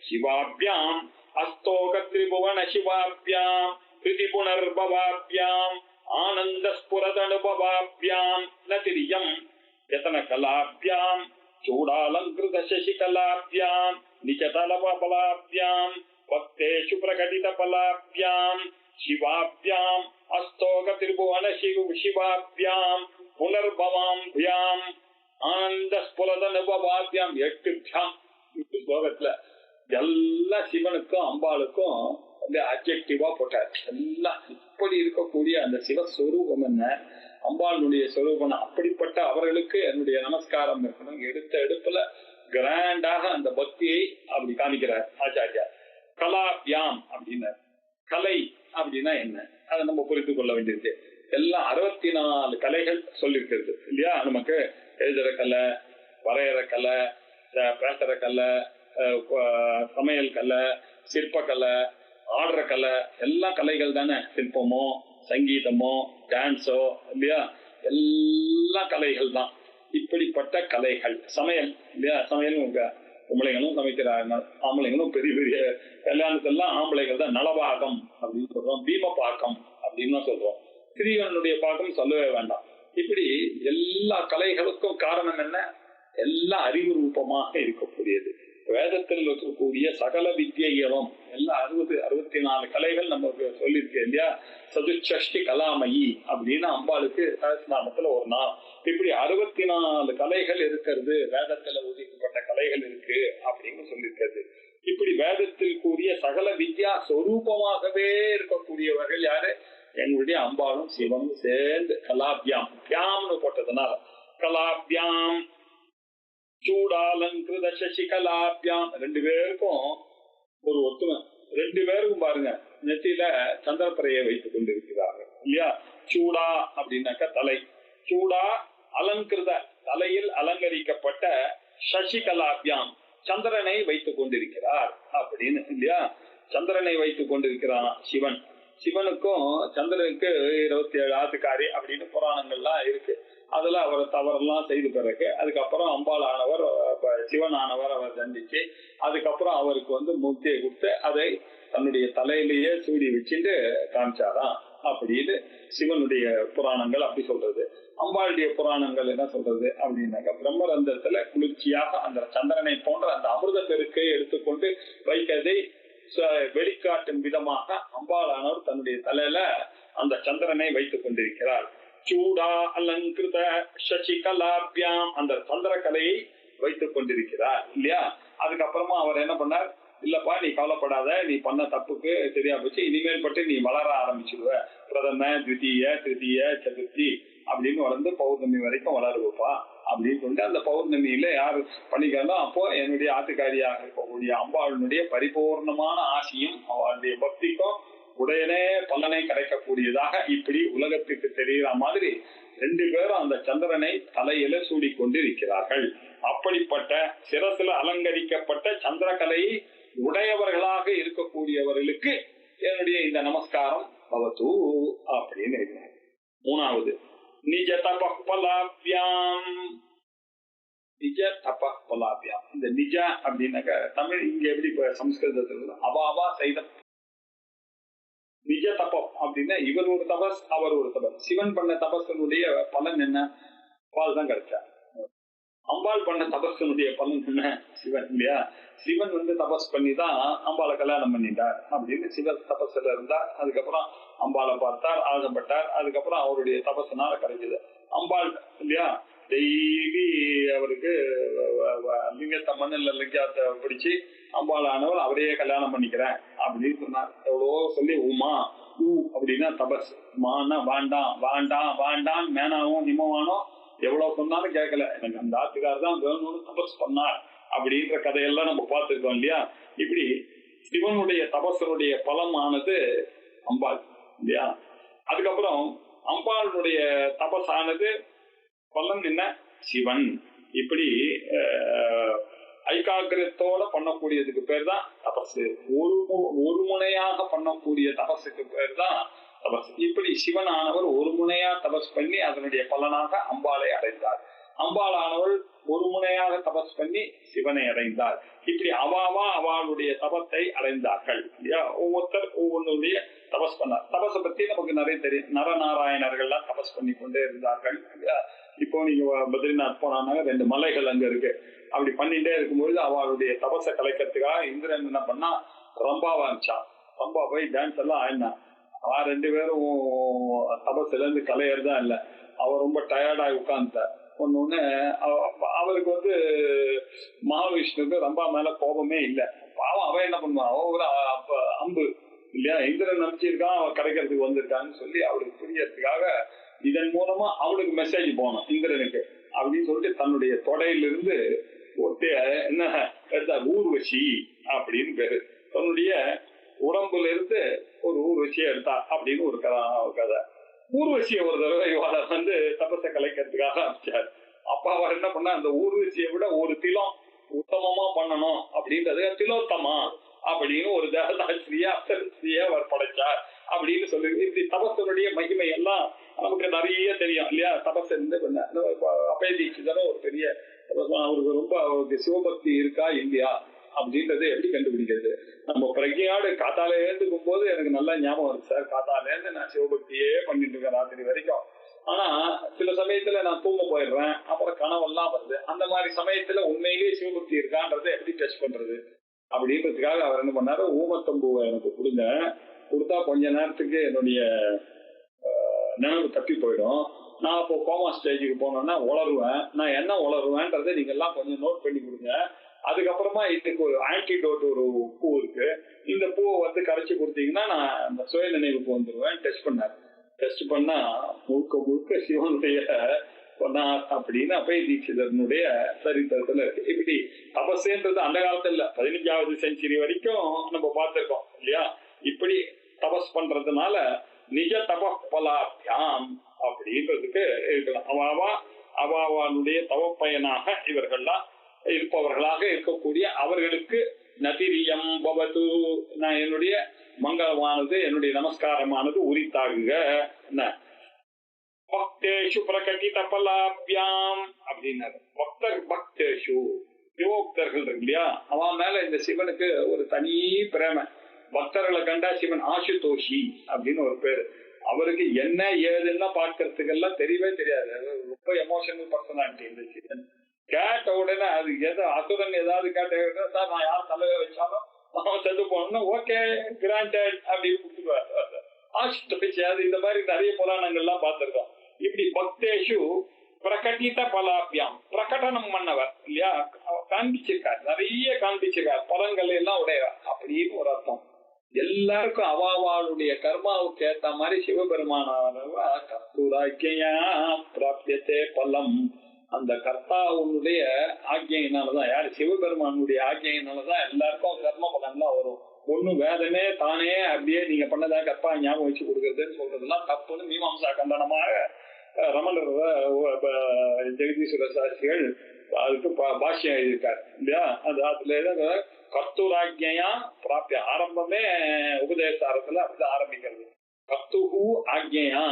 Speaker 2: சிவாபியாம் அஸ்தோக திரிபுவன சிவாபியாம் ரிதிபுனர்பவாபியாம் ஆனந்த ஸ்புரதனுபவாபியாம் நதிரியம் யதன கலாபியாம் சூடாலங்கிருத சசிகலாபியாம் நிஜதலபலாபியாம் பக்தேஷு பிரகடித பலாபியாம் சிவாபியாம் அஸ்தோக திரிபுவன சிவாபியாம் புனர்பவாம்பியாம் ஆனந்த ஸ்புரதனுபவாபியாம். 8 பியாம் ஸ்லோகத்துல எல்லா சிவனுக்கும் அம்பாளுக்கும் அட்ஜெக்டிவா போட்டார். எல்லாம் இப்படி இருக்கக்கூடிய அந்த சிவஸ்வரூபம் என்ன, அம்பாளுடைய ஸ்வரூபம், அப்படிப்பட்ட அவர்களுக்கு என்னுடைய நமஸ்காரம் இருக்கணும். எடுத்த எடுப்புல கிராண்டாக அந்த பக்தியை அப்படி காமிக்கிறார் ஆச்சாரியா. கலாபியாம் அப்படின்னா கலை அப்படின்னா என்ன, அதை நம்ம புரிந்து கொள்ள வேண்டியிருக்கு. எல்லாம் 64 கலைகள் சொல்லியிருக்கிறது இல்லையா. நமக்கு எழுதுற கலை, வரைகிற கலை, பேசுற கலை, சமையல் கலை, சிற்பக்கலை, ஆடுற கலை, எல்லா கலைகள் தானே. சிற்பமோ சங்கீதமோ டான்ஸோ இல்லையா, எல்லா கலைகள் தான். இப்படிப்பட்ட கலைகள் சமையல் இல்லையா. சமையல் பொம்பளைங்களும் சமைக்கிறாங்க, ஆம்பளைங்களும் பெரிய பெரிய கல்யாணத்தெல்லாம் ஆம்பளைகள் தான். நலபாகம் அப்படின்னு சொல்றோம், பீம பாக்கம் அப்படின்னு சொல்றோம். ஸ்ரீவனுடைய பாக்கம் சொல்லவே வேண்டாம். இப்படி எல்லா கலைகளுக்கும் காரணம் என்ன, எல்லா அறிவு ரூபமாக இருக்கக்கூடியது. வேதத்தில் இருக்கக்கூடிய சகல வித்யைகளும் எல்லாம் 64 கலைகள் நமக்கு சொல்லியிருக்கு இல்லையா. சதுஷ்டி கலாமயி அப்படின்னு அம்பாளுக்கு சஹஸ்ரநாமத்துல ஒரு நாள். இப்படி 64 கலைகள் இருக்கிறது, வேதத்துல ஒதுக்கப்பட்ட கலைகள் இருக்கு அப்படின்னு சொல்லியிருக்கிறது. இப்படி வேதத்தில் கூடிய சகல வித்யா சொரூபமாகவே இருக்கக்கூடியவர்கள் யாரு, எங்களுடைய அம்பாளும் சிவனும் சேர்ந்து கலாபியாம், பியாம்னு போட்டதுனால கலாபியாம் சூடாலங்கிருத சசிகலாபியாம். ரெண்டு பேருக்கும் ஒரு ஒத்துமை. ரெண்டு பேருக்கும் பாருங்க நெத்தியில சந்திரப்பிரையை வைத்துக் கொண்டிருக்கிறார்கள் இல்லையா. சூடா அப்படின்னாக்க தலை, சூடா அலங்கிருத தலையில் அலங்கரிக்கப்பட்ட சசிகலாபியாம் சந்திரனை வைத்துக் கொண்டிருக்கிறார் அப்படின்னு இல்லையா. சந்திரனை வைத்துக் கொண்டிருக்கிறான் சிவன். சிவனுக்கும் சந்திரனுக்கு 27 ஆத்துக்காரி அப்படின்னு புராணங்கள்லாம் இருக்கு. அதுல அவர் தவறெல்லாம் செய்து பிறகு அதுக்கப்புறம் அம்பாள் ஆனவர் சிவன் ஆனவர் அவர் தண்டிச்சு அதுக்கப்புறம் அவருக்கு முக்தியை கொடுத்து அதை தன்னுடைய தலையிலேயே சூடி வச்சுட்டு காமிச்சாராம் அப்படின்னு சிவனுடைய புராணங்கள் அப்படி சொல்றது. அம்பாளுடைய புராணங்கள் என்ன சொல்றது அப்படின்னாக்க பிரம்மரந்தத்துல குளிர்ச்சியாக அந்த சந்திரனை போன்ற அந்த அமிர்த பெருக்கை எடுத்துக்கொண்டு வைக்கதை வெளிக்காட்டும் விதமாக அம்பாளானவர் தன்னுடைய தலையில அந்த சந்திரனை வைத்துக் கொண்டிருக்கிறார். சூடா அலங்கிருத சசிகலாபியாம் அந்த சந்திரகலையை வைத்துக் கொண்டிருக்கிறார் இல்லையா. அதுக்கப்புறமா அவர் என்ன பண்ணார், இல்லப்பா நீ கவலைப்படாத, நீ பண்ண தப்புக்கு சரியா போச்சு, இனிமேல் பட்டு நீ வளர ஆரம்பிச்சிடுவ, பிரதம திவிதீய திருத்தீய சதுர்த்தி அப்படின்னு வளர்ந்து பௌர்ணமி வரைக்கும் வளருவப்பா அப்படின்னு சொல்லிட்டு அந்த பௌர்ணமியில யாரு பண்ணிக்கலாம் அப்போ என்னுடைய ஆத்துக்காரியாக இருக்கக்கூடிய அம்பாளுடைய பரிபூர்ணமான ஆசையும் அவளுடைய பக்திக்கும் உடனே பலனை கிடைக்கக்கூடியதாக இப்படி உலகத்துக்கு தெரிகிற மாதிரி ரெண்டு பேரும் அந்த சந்திரனை தலையில சூடிக்கொண்டு இருக்கிறார்கள். அப்படிப்பட்ட சிரசுல அலங்கரிக்கப்பட்ட சந்திரகலையை உடையவர்களாக இருக்கக்கூடியவர்களுக்கு என்னுடைய இந்த நமஸ்காரம் பவத்து அப்படின்னு இருக்கிறார். மூணாவது நிஜ தபலாபியாம். நிஜ தபலாபியாம். இந்த நிஜ அப்படின்னாக்க தமிழ் இங்க எப்படி சம்ஸ்கிருதத்தில் அவாவா செய்த நிஜ தபம் அப்படின்னா இவர் ஒரு தபஸ் அவர் ஒரு தபஸ். சிவன் பண்ண தபஸனுடைய பலன் என்ன, பால் தான் கிடைச்சா. அம்பாள் பண்ண தபஸனுடைய பலன் என்ன, சிவன் இல்லையா. சிவன் தபஸ் பண்ணி தான் அம்பாளை கல்யாணம் பண்ணிட்டார் அப்படின்னு சிவன் தபஸ்ல இருந்தார். அதுக்கப்புறம் அம்பாளை பார்த்தார், ஆசைப்பட்டார். அதுக்கப்புறம் அவருடைய தபஸ்னால கிடைக்குது அம்பாள் இல்லையா. டெய்லி அவருக்கு லிங்கத்தை மண்ணில் லிங்கத்தை பிடிச்சு அம்பாளானவர் அவரையே கல்யாணம் பண்ணிக்கிறேன் அப்படின்னு சொன்னார். எவ்வளவோ சொல்லி உமா ஊ அப்படின்னா தபஸ், மானா வாண்டாம் வாண்டாம் வாண்டான் மேனாவும் ஹிமவானோ எவ்வளவு சொன்னாலும் கேட்கல, எனக்கு அந்த ஆத்துக்கார் தான் வேணும்னு தபஸ் பண்ணார் அப்படின்ற கதையெல்லாம் நம்ம பார்த்துருக்கோம் இல்லையா. இப்படி சிவனுடைய தபஸனுடைய பலமானது அம்பாள் இல்லையா. அதுக்கப்புறம் அம்பாளுடைய தபஸானது பலன் என்ன, சிவன். இப்படி ஐகாகிரத்தோட பண்ணக்கூடியதுக்கு பேர் தான் தபசு. ஒரு முனையாக பண்ணக்கூடிய தபசுக்கு பேர் தான் தபஸ். இப்படி சிவனானவர் ஒரு முனையா தபஸ் பண்ணி அதனுடைய பலனாக அம்பாளை அடைந்தார். அம்பாளானவள் ஒரு முனையாக தபஸ் பண்ணி சிவனை அடைந்தார். இப்படி அவாவா அவளுடைய தபத்தை அடைந்தார்கள் இல்லையா. ஒவ்வொருத்தர் ஒவ்வொன்றுடைய தபஸ் பண்ணார். தபஸை பத்தி நமக்கு நிறைய தெரியும். நரநாராயணர்கள்லாம் தபஸ் பண்ணி கொண்டே இருந்தார்கள் இல்லையா. இப்போ நீங்க பத்ரிநாத் போனாங்க, 2 மலைகள் அங்க இருக்கு. அப்படி பண்ணிட்டே இருக்கும்போது அவளுடைய தபஸை கலைக்கிறதுக்காக இந்திரன் என்ன பண்ணா, ரம்பாவா இருந்துச்சான். ரம்பா போய் டான்ஸ் எல்லாம் ஆயினா. 2 பேரும் தபஸ்ல இருந்து கலையறதா இல்ல. அவர் ரொம்ப டயர்டாகி உட்கார்ந்தார். ஒண்ணு அவருக்கு மகாவிஷ்ணுக்கு ரம்பா மேல கோபமே இல்லை. பாவம் அவன் என்ன பண்ணுவான், அவன் ஒரு அம்பு இல்லையா, இந்திரன் நினைச்சிருக்கான் அவன் கிடைக்கிறதுக்கு வந்திருக்கான்னு சொல்லி அவளுக்கு புரியறதுக்காக இதன் மூலமா அவளுக்கு மெசேஜ் போனோம் இந்திரனுக்கு அப்படின்னு சொல்லிட்டு தன்னுடைய தொடையிலிருந்து என்ன எடுத்தா, ஊர்வசி அப்படின்னு பேரு. தன்னுடைய உடம்புல இருந்து ஒரு ஊர்வசியை எடுத்தா அப்படின்னு ஒரு கதை. ஊர்வசியை ஒரு தடவை இவாள தபஸை கலைக்கிறதுக்காக அமைச்சார். அப்ப அவர் என்ன பண்ணா, அந்த ஊர்வசியை விட ஒரு திலம் உத்தமமா பண்ணணும் அப்படின்றது திலோத்தமா அப்படின்னு ஒரு தேவதாஸ்ரீயா அப்சரஸ்ரீயா அவர் படைச்சார் அப்படின்னு சொல்லி. இப்படி தபஸனுடைய மகிமை எல்லாம் நமக்கு நிறைய தெரியும் இல்லையா. தபஸ் அப்பய தீட்சிதர ஒரு பெரிய அவருக்கு ரொம்ப அவருக்கு சிவபக்தி இருக்கா இல்லையா அப்படின்றது எப்படி கண்டுபிடிக்கிறது. நம்ம பிரஜையோடு காத்தால எழுந்துக்கும் போது எனக்கு நல்லா ஞாபகம் இருக்கு சார், காத்தால இருந்து நான் சிவபக்தியே பண்ணிட்டு இருக்கேன் ராத்திரி வரைக்கும். ஆனா சில சமயத்துல நான் தூங்க போயிடுறேன், அப்புறம் கனவெல்லாம் வருது. அந்த மாதிரி சமயத்துல உண்மையிலேயே சிவபக்தி இருக்கான்றதை எப்படி டெஸ்ட் பண்றது அப்படின்றதுக்காக அவர் என்ன பண்ணாரு, ஊமத்தம்பூவை எனக்கு கொடுத்தா கொஞ்ச நேரத்துக்கு என்னுடைய நினைவு தப்பி போயிடும். நான் இப்போ கோமா ஸ்டேஜுக்கு போனோம்னா உளருவேன். நான் என்ன உளருவேன்றதை நீங்க எல்லாம் கொஞ்சம் நோட் பண்ணி கொடுங்க. அதுக்கப்புறமா இதுக்கு ஒரு ஆன்டிடோட் ஒரு பூ இருக்கு, இந்த பூவை கரைச்சி கொடுத்தீங்கன்னா நான் அந்த சுய நினைவுக்கு வந்துருவேன். டெஸ்ட் பண்ணார். டெஸ்ட் பண்ணா முழுக்க முழுக்க சிவனுடைய அப்படின்னு அப்பய தீட்சிதனுடைய சரித்திரத்துல இருக்கு. இப்படி தபஸ்ன்றது அந்த காலத்துல 15வது செஞ்சுரி வரைக்கும் நம்ம பார்த்திருக்கோம் இல்லையா. இப்படி தபஸ் பண்றதுனால நிஜ தபலாபியாம் அப்படின்றதுக்கு இருக்கலாம். அவாவானுடைய தவப்பயனாக இவர்கள்லாம் இருப்பவர்களாக இருக்கக்கூடிய அவர்களுக்கு நதிரியம் பவது, நான் என்னுடைய மங்களமானது என்னுடைய நமஸ்காரமானது உரித்தாகுக. பக்தேஷு பிரகடித பலாபியாம் அப்படின்னாரு. பக்தேஷு சிவோக்தர்கள் இருக்கு இல்லையா, அவன் மேல இந்த சிவனுக்கு ஒரு தனி பிரேம. பக்தர்களை கண்டா சிவன் ஆசுதோஷி அப்படின்னு ஒரு பேரு. அவருக்கு என்ன ஏதுன்னா பார்க்கறதுக்கெல்லாம் தெரியவே தெரியாது. ரொம்ப எமோஷனல் பர்சனாலிட்டி இந்த சிவன். கேட்ட உடனே அது எது அசுரன் ஏதாவது கேட்ட சார் நான் யார் தலையை வச்சாலும் அவன் செத்து போனோம்னா ஓகே கிராண்டட் அப்படின்னு கொடுத்துருவாரு. ஆசுதோஷி அது இந்த மாதிரி நிறைய புராணங்கள்லாம் பார்த்திருக்கோம். இப்படி பக்தேஷு பிரகடித பலாபியாம் பிரகடனம் பண்ணவர் இல்லையா, காண்பிச்சிருக்கார், நிறைய காண்பிச்சிருக்கார், பலங்கள் எல்லாம் உடையவர் அப்படின்னு ஒரு அர்த்தம். எல்லாருக்கும் அவாவாளுடைய கர்மாவுக்கு ஏத்த மாதிரி சிவபெருமானவா கஸ்தூராக்கியா பிராப்தியத்தே பலம். அந்த கர்த்தாவுடைய ஆக்ஞையினாலதான், யாரு சிவபெருமானுடைய ஆக்ஞையினாலதான் எல்லாருக்கும் கர்ம பலன்லாம் வரும். ஒண்ணு வேதமே தானே அப்படியே நீங்க பண்ணதா கற்பா ஞாபகம் வச்சு கொடுக்கறதுன்னு சொல்றதுலாம் தப்புன்னு மீமாம்சா கண்டனமாக ரமணர் ஜெகதீஸ்வர சாஸ்திரிகள் அதுக்கு பாஷ்யம் எழுதியிருக்காரு இல்லையா. அது அதுல கர்த்தூராக்ஞையா பிராப்திய ஆரம்பமே உபதேசாரத்துல அப்படிதான் ஆரம்பிக்கிறது. கர்த்துகு ஆக்ஞையா,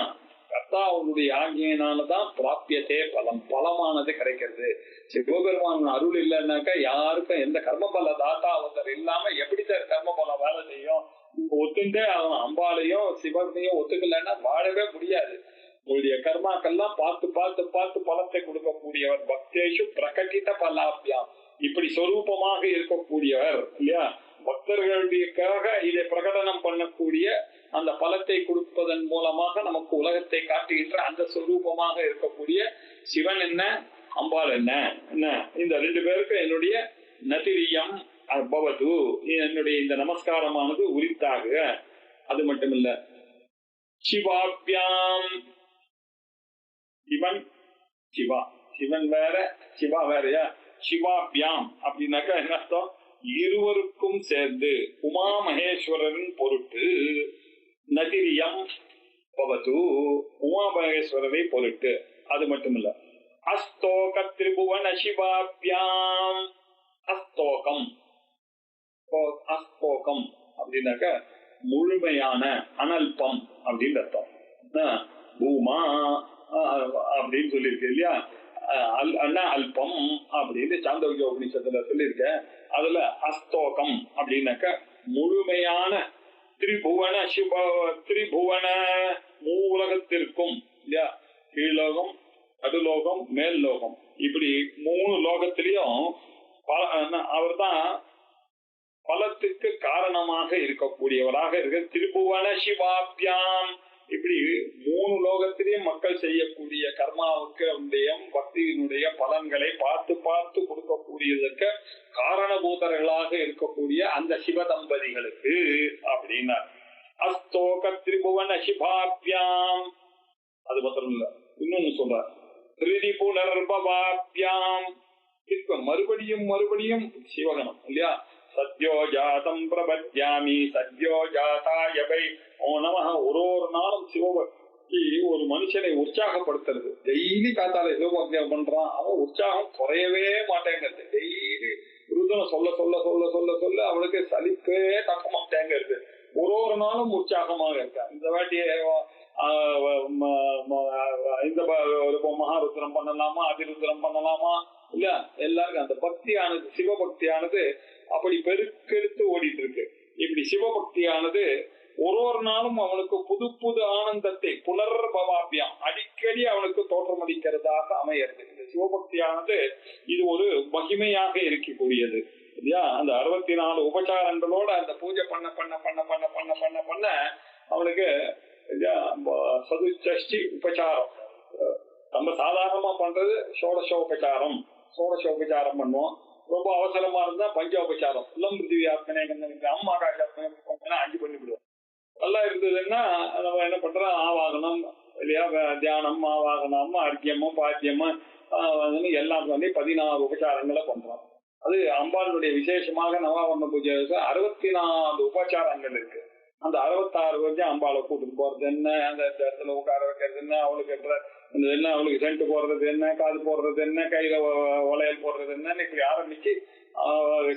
Speaker 2: கர்த்தாவுடைய ஆக்ஞையினாலதான் பிராப்தியத்தே பலம், பலமானது கிடைக்கிறது. சிவபெருமான் அருள் இல்லைன்னாக்கா யாருக்கும் எந்த கர்ம பல தாத்தா ஒருத்தர் இல்லாம எப்படி சார் கர்ம பலம் வேலை செய்யும்? ஒத்துண்டே அவன் அம்பாலையும் சிவனையும் ஒத்துக்கலைன்னா வாழவே முடியாது. உங்களுடைய கர்மாக்கள்லாம் பார்த்து பார்த்து பார்த்து பலத்தை கொடுக்கக்கூடியவர். பக்தேஷு பிரகடித பலாபியாம், இப்படி சொரூபமாக இருக்கக்கூடியவர் இல்லையா. பக்தர்களுக்காக இதை பிரகடனம் பண்ணக்கூடிய அந்த பலத்தை கொடுப்பதன் மூலமாக நமக்கு உலகத்தை காட்டுகின்ற அந்த சொரூபமாக இருக்கக்கூடிய சிவன் என்ன அம்பாள் என்ன, இந்த ரெண்டு பேருக்கு என்னுடைய நதிரியம் பவது, என்னுடைய இந்த நமஸ்காரமானது உரித்தாக. அது மட்டுமில்ல சிவாபியாம், சிவன் சிவா, சிவன் வேற சிவா வேறையா. சிவாபியாம் அப்படின்னாக்கா என்ன அர்த்தம்? இருவருக்கும் சேர்ந்து உமா மகேஸ்வரரின் பொருட்டு நதிரியம் பவது, உமா மகேஸ்வரரை பொருட்டு. அது மட்டுமில்ல அஸ்தோக திரிபுவன சிவாபியாம், அஸ்தோகம், அஸ்தோகம் அப்படின்னாக்க முழுமையான அனல்பம் அப்படின்னு அர்த்தம். பூமா அப்படின்னு சொல்லியிருக்கு இல்லையா. அல்பம் அப்படின்னு சாந்தோக்கிய உபநிஷத்துல சொல்லியிருக்க. அதுல அஸ்தோகம் அப்படின்னாக்க முழுமையான திரிபுவன சிவ, திரிபுவன மூலகத்திற்கும் இல்லையா, கீழ்லோகம் நடுலோகம் மேல் லோகம், இப்படி 3 லோகத்திலையும் அவர் தான் பலத்துக்கு காரணமாக இருக்கக்கூடியவராக இருக்க. திரிபுவன சிவாபியாம், இப்படி 3 லோகத்திலையும் மக்கள் செய்யக்கூடிய கர்மாவுக்கு பக்தியினுடைய பலன்களை பார்த்து பார்த்து கொடுக்கக்கூடியதற்கு காரணபூதர்களாக இருக்கக்கூடிய அந்த சிவ தம்பதிகளுக்கு அப்படின்னா அஸ்தோக திரிபுவன சிவாபியாம். அது மாத்திரம் இல்ல, இன்னொன்னு சொல்ற திருதி புனர்பவாபியாம், மறுபடியும் மறுபடியும் சிவகணம் இல்லையா. சத்யோ ஜாதம் பிரபத்யாமி சத்யோ ஜாதாய வை ஓ நமஹ. ஒரு நாளும் சிவபக்தி ஒரு மனுஷனை உற்சாகப்படுத்துறது. டெய்லி காத்தால சிவபக்தியா பண்றான், அவன் உற்சாகம் குறையவே மாட்டேங்கிறது. டெய்லி விருதனை சொல்ல சொல்ல சொல்ல சொல்ல சொல்ல அவனுக்கு சலிப்பே தக்க மாட்டேங்கிறது. ஒரு நாளும் உற்சாகமாக இருக்க. இந்த வாட்டி இந்த மகாருத்ரம் பண்ணலாமா, அதிருத்ரம் பண்ணலாமா இல்ல, எல்லாருக்கும் அந்த பக்தியானது சிவபக்தியானது அப்படி பெருக்கெடுத்து ஓடிட்டு இருக்கு. இப்படி சிவபக்தியானது ஒரு நாளும் அவனுக்கு புது புது ஆனந்தத்தை புனர்பவாபியம் அடிக்கடி அவனுக்கு தோற்றமளிக்கிறதாக அமையிறது. இந்த சிவபக்தியானது இது ஒரு மகிமையாக இருக்கக்கூடியது இல்லையா. அந்த 64 உபச்சாரங்களோட அந்த பூஜை பண்ண பண்ண பண்ண பண்ண பண்ண பண்ண பண்ண அவனுக்கு சதுஷ்டி உபச்சாரம். நம்ம சாதாரணமா பண்றது ஷோடசோபச்சாரம், ஷோடசோபச்சாரம் பண்ணுவோம். ரொம்ப அவசரமா இருந்தா பஞ்சோபச்சாரம், இல்லம் பிருத்திவி ஆத்மனே அம்மா காட்சி 5 பண்ணிவிடுவோம். நல்லா இருந்ததுன்னா நம்ம என்ன பண்றோம், ஆவாகனம் இல்லையா? தியானம், ஆவாகனம், அர்க்கியமும் பாத்தியமும் எல்லாம் பண்ணி 16 உபச்சாரங்களை பண்றோம். அது அம்பாளுடைய விசேஷமாக நவாவரண பூஜை 64 உபச்சாரங்கள் இருக்கு. அந்த 66 வரைக்கும் அம்பாளை கூட்டிட்டு போறது என்ன, அந்த இடத்துல உட்கார வைக்கிறது என்ன, அவளுக்கு என்ன, அவளுக்கு சென்ட் போடுறது என்ன, காது போடுறது என்ன, கையில வளையல் போடுறது என்னன்னு இப்படி ஆரம்பிச்சு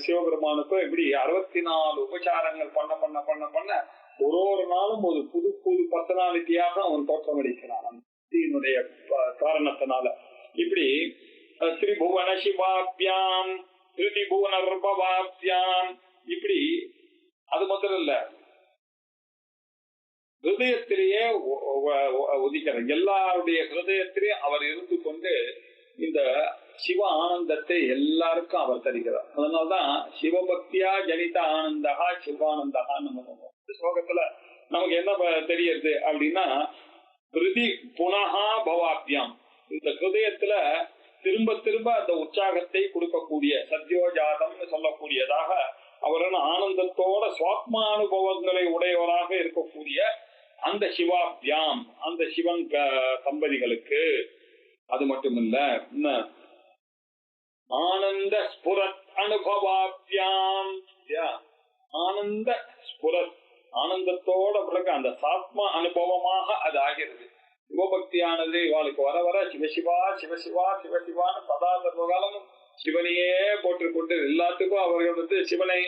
Speaker 2: சிவபெருமானுக்கும் இப்படி 64 உபச்சாரங்கள் பண்ண பண்ண பண்ண பண்ண ஒரு நாளும் ஒரு புது புது பர்சனாலிட்டியாக அவன் தோற்றம் அளிக்கிறான் காரணத்தினால. இப்படி திரிபுவன சிவாபியாம் திருதிபுவனர்பவாபியாம் இப்படி அது மாத்திரம் இல்ல, ஹிருதயத்திலேயே உதிக்கிற எல்லாருடைய ஹிருதயத்திலே அவர் இருந்து கொண்டு இந்த சிவ ஆனந்தத்தை எல்லாருக்கும் அவர் தருகிறார். அதனால்தான் சிவபக்தியா ஜனித ஆனந்தகா சிவானந்தகா நம்ம ஸ்லோகத்துல நமக்கு என்ன தெரியுது அப்படின்னா, ஹிருதி புனகா பவாபியாம், இந்த ஹிருதயத்துல திரும்ப திரும்ப அந்த உற்சாகத்தை கொடுக்கக்கூடிய சத்யோஜாதம்னு சொல்லக்கூடியதாக அவரான ஆனந்தத்தோட சுவாத்மானுபவங்களை உடையவராக இருக்கக்கூடிய அந்த சிவாபியாம், அந்த சிவன் தம்பதிகளுக்கு. அது மட்டுமில்ல, ஆனந்த ஸ்புரத் அனுபவாபியாம், ஆனந்த ஸ்புரத் ஆனந்தத்தோட பிறகு அந்த சாத்மா அனுபவமாக அது ஆகிறது. சிவபக்தியானது இவாளுக்கு வர வர சிவசிவா சிவசிவா சிவசிவான்னு சதா சர்வகாலமும் சிவனையே போட்டுக்கொண்டு எல்லாத்துக்கும் அவர்கள் சிவனை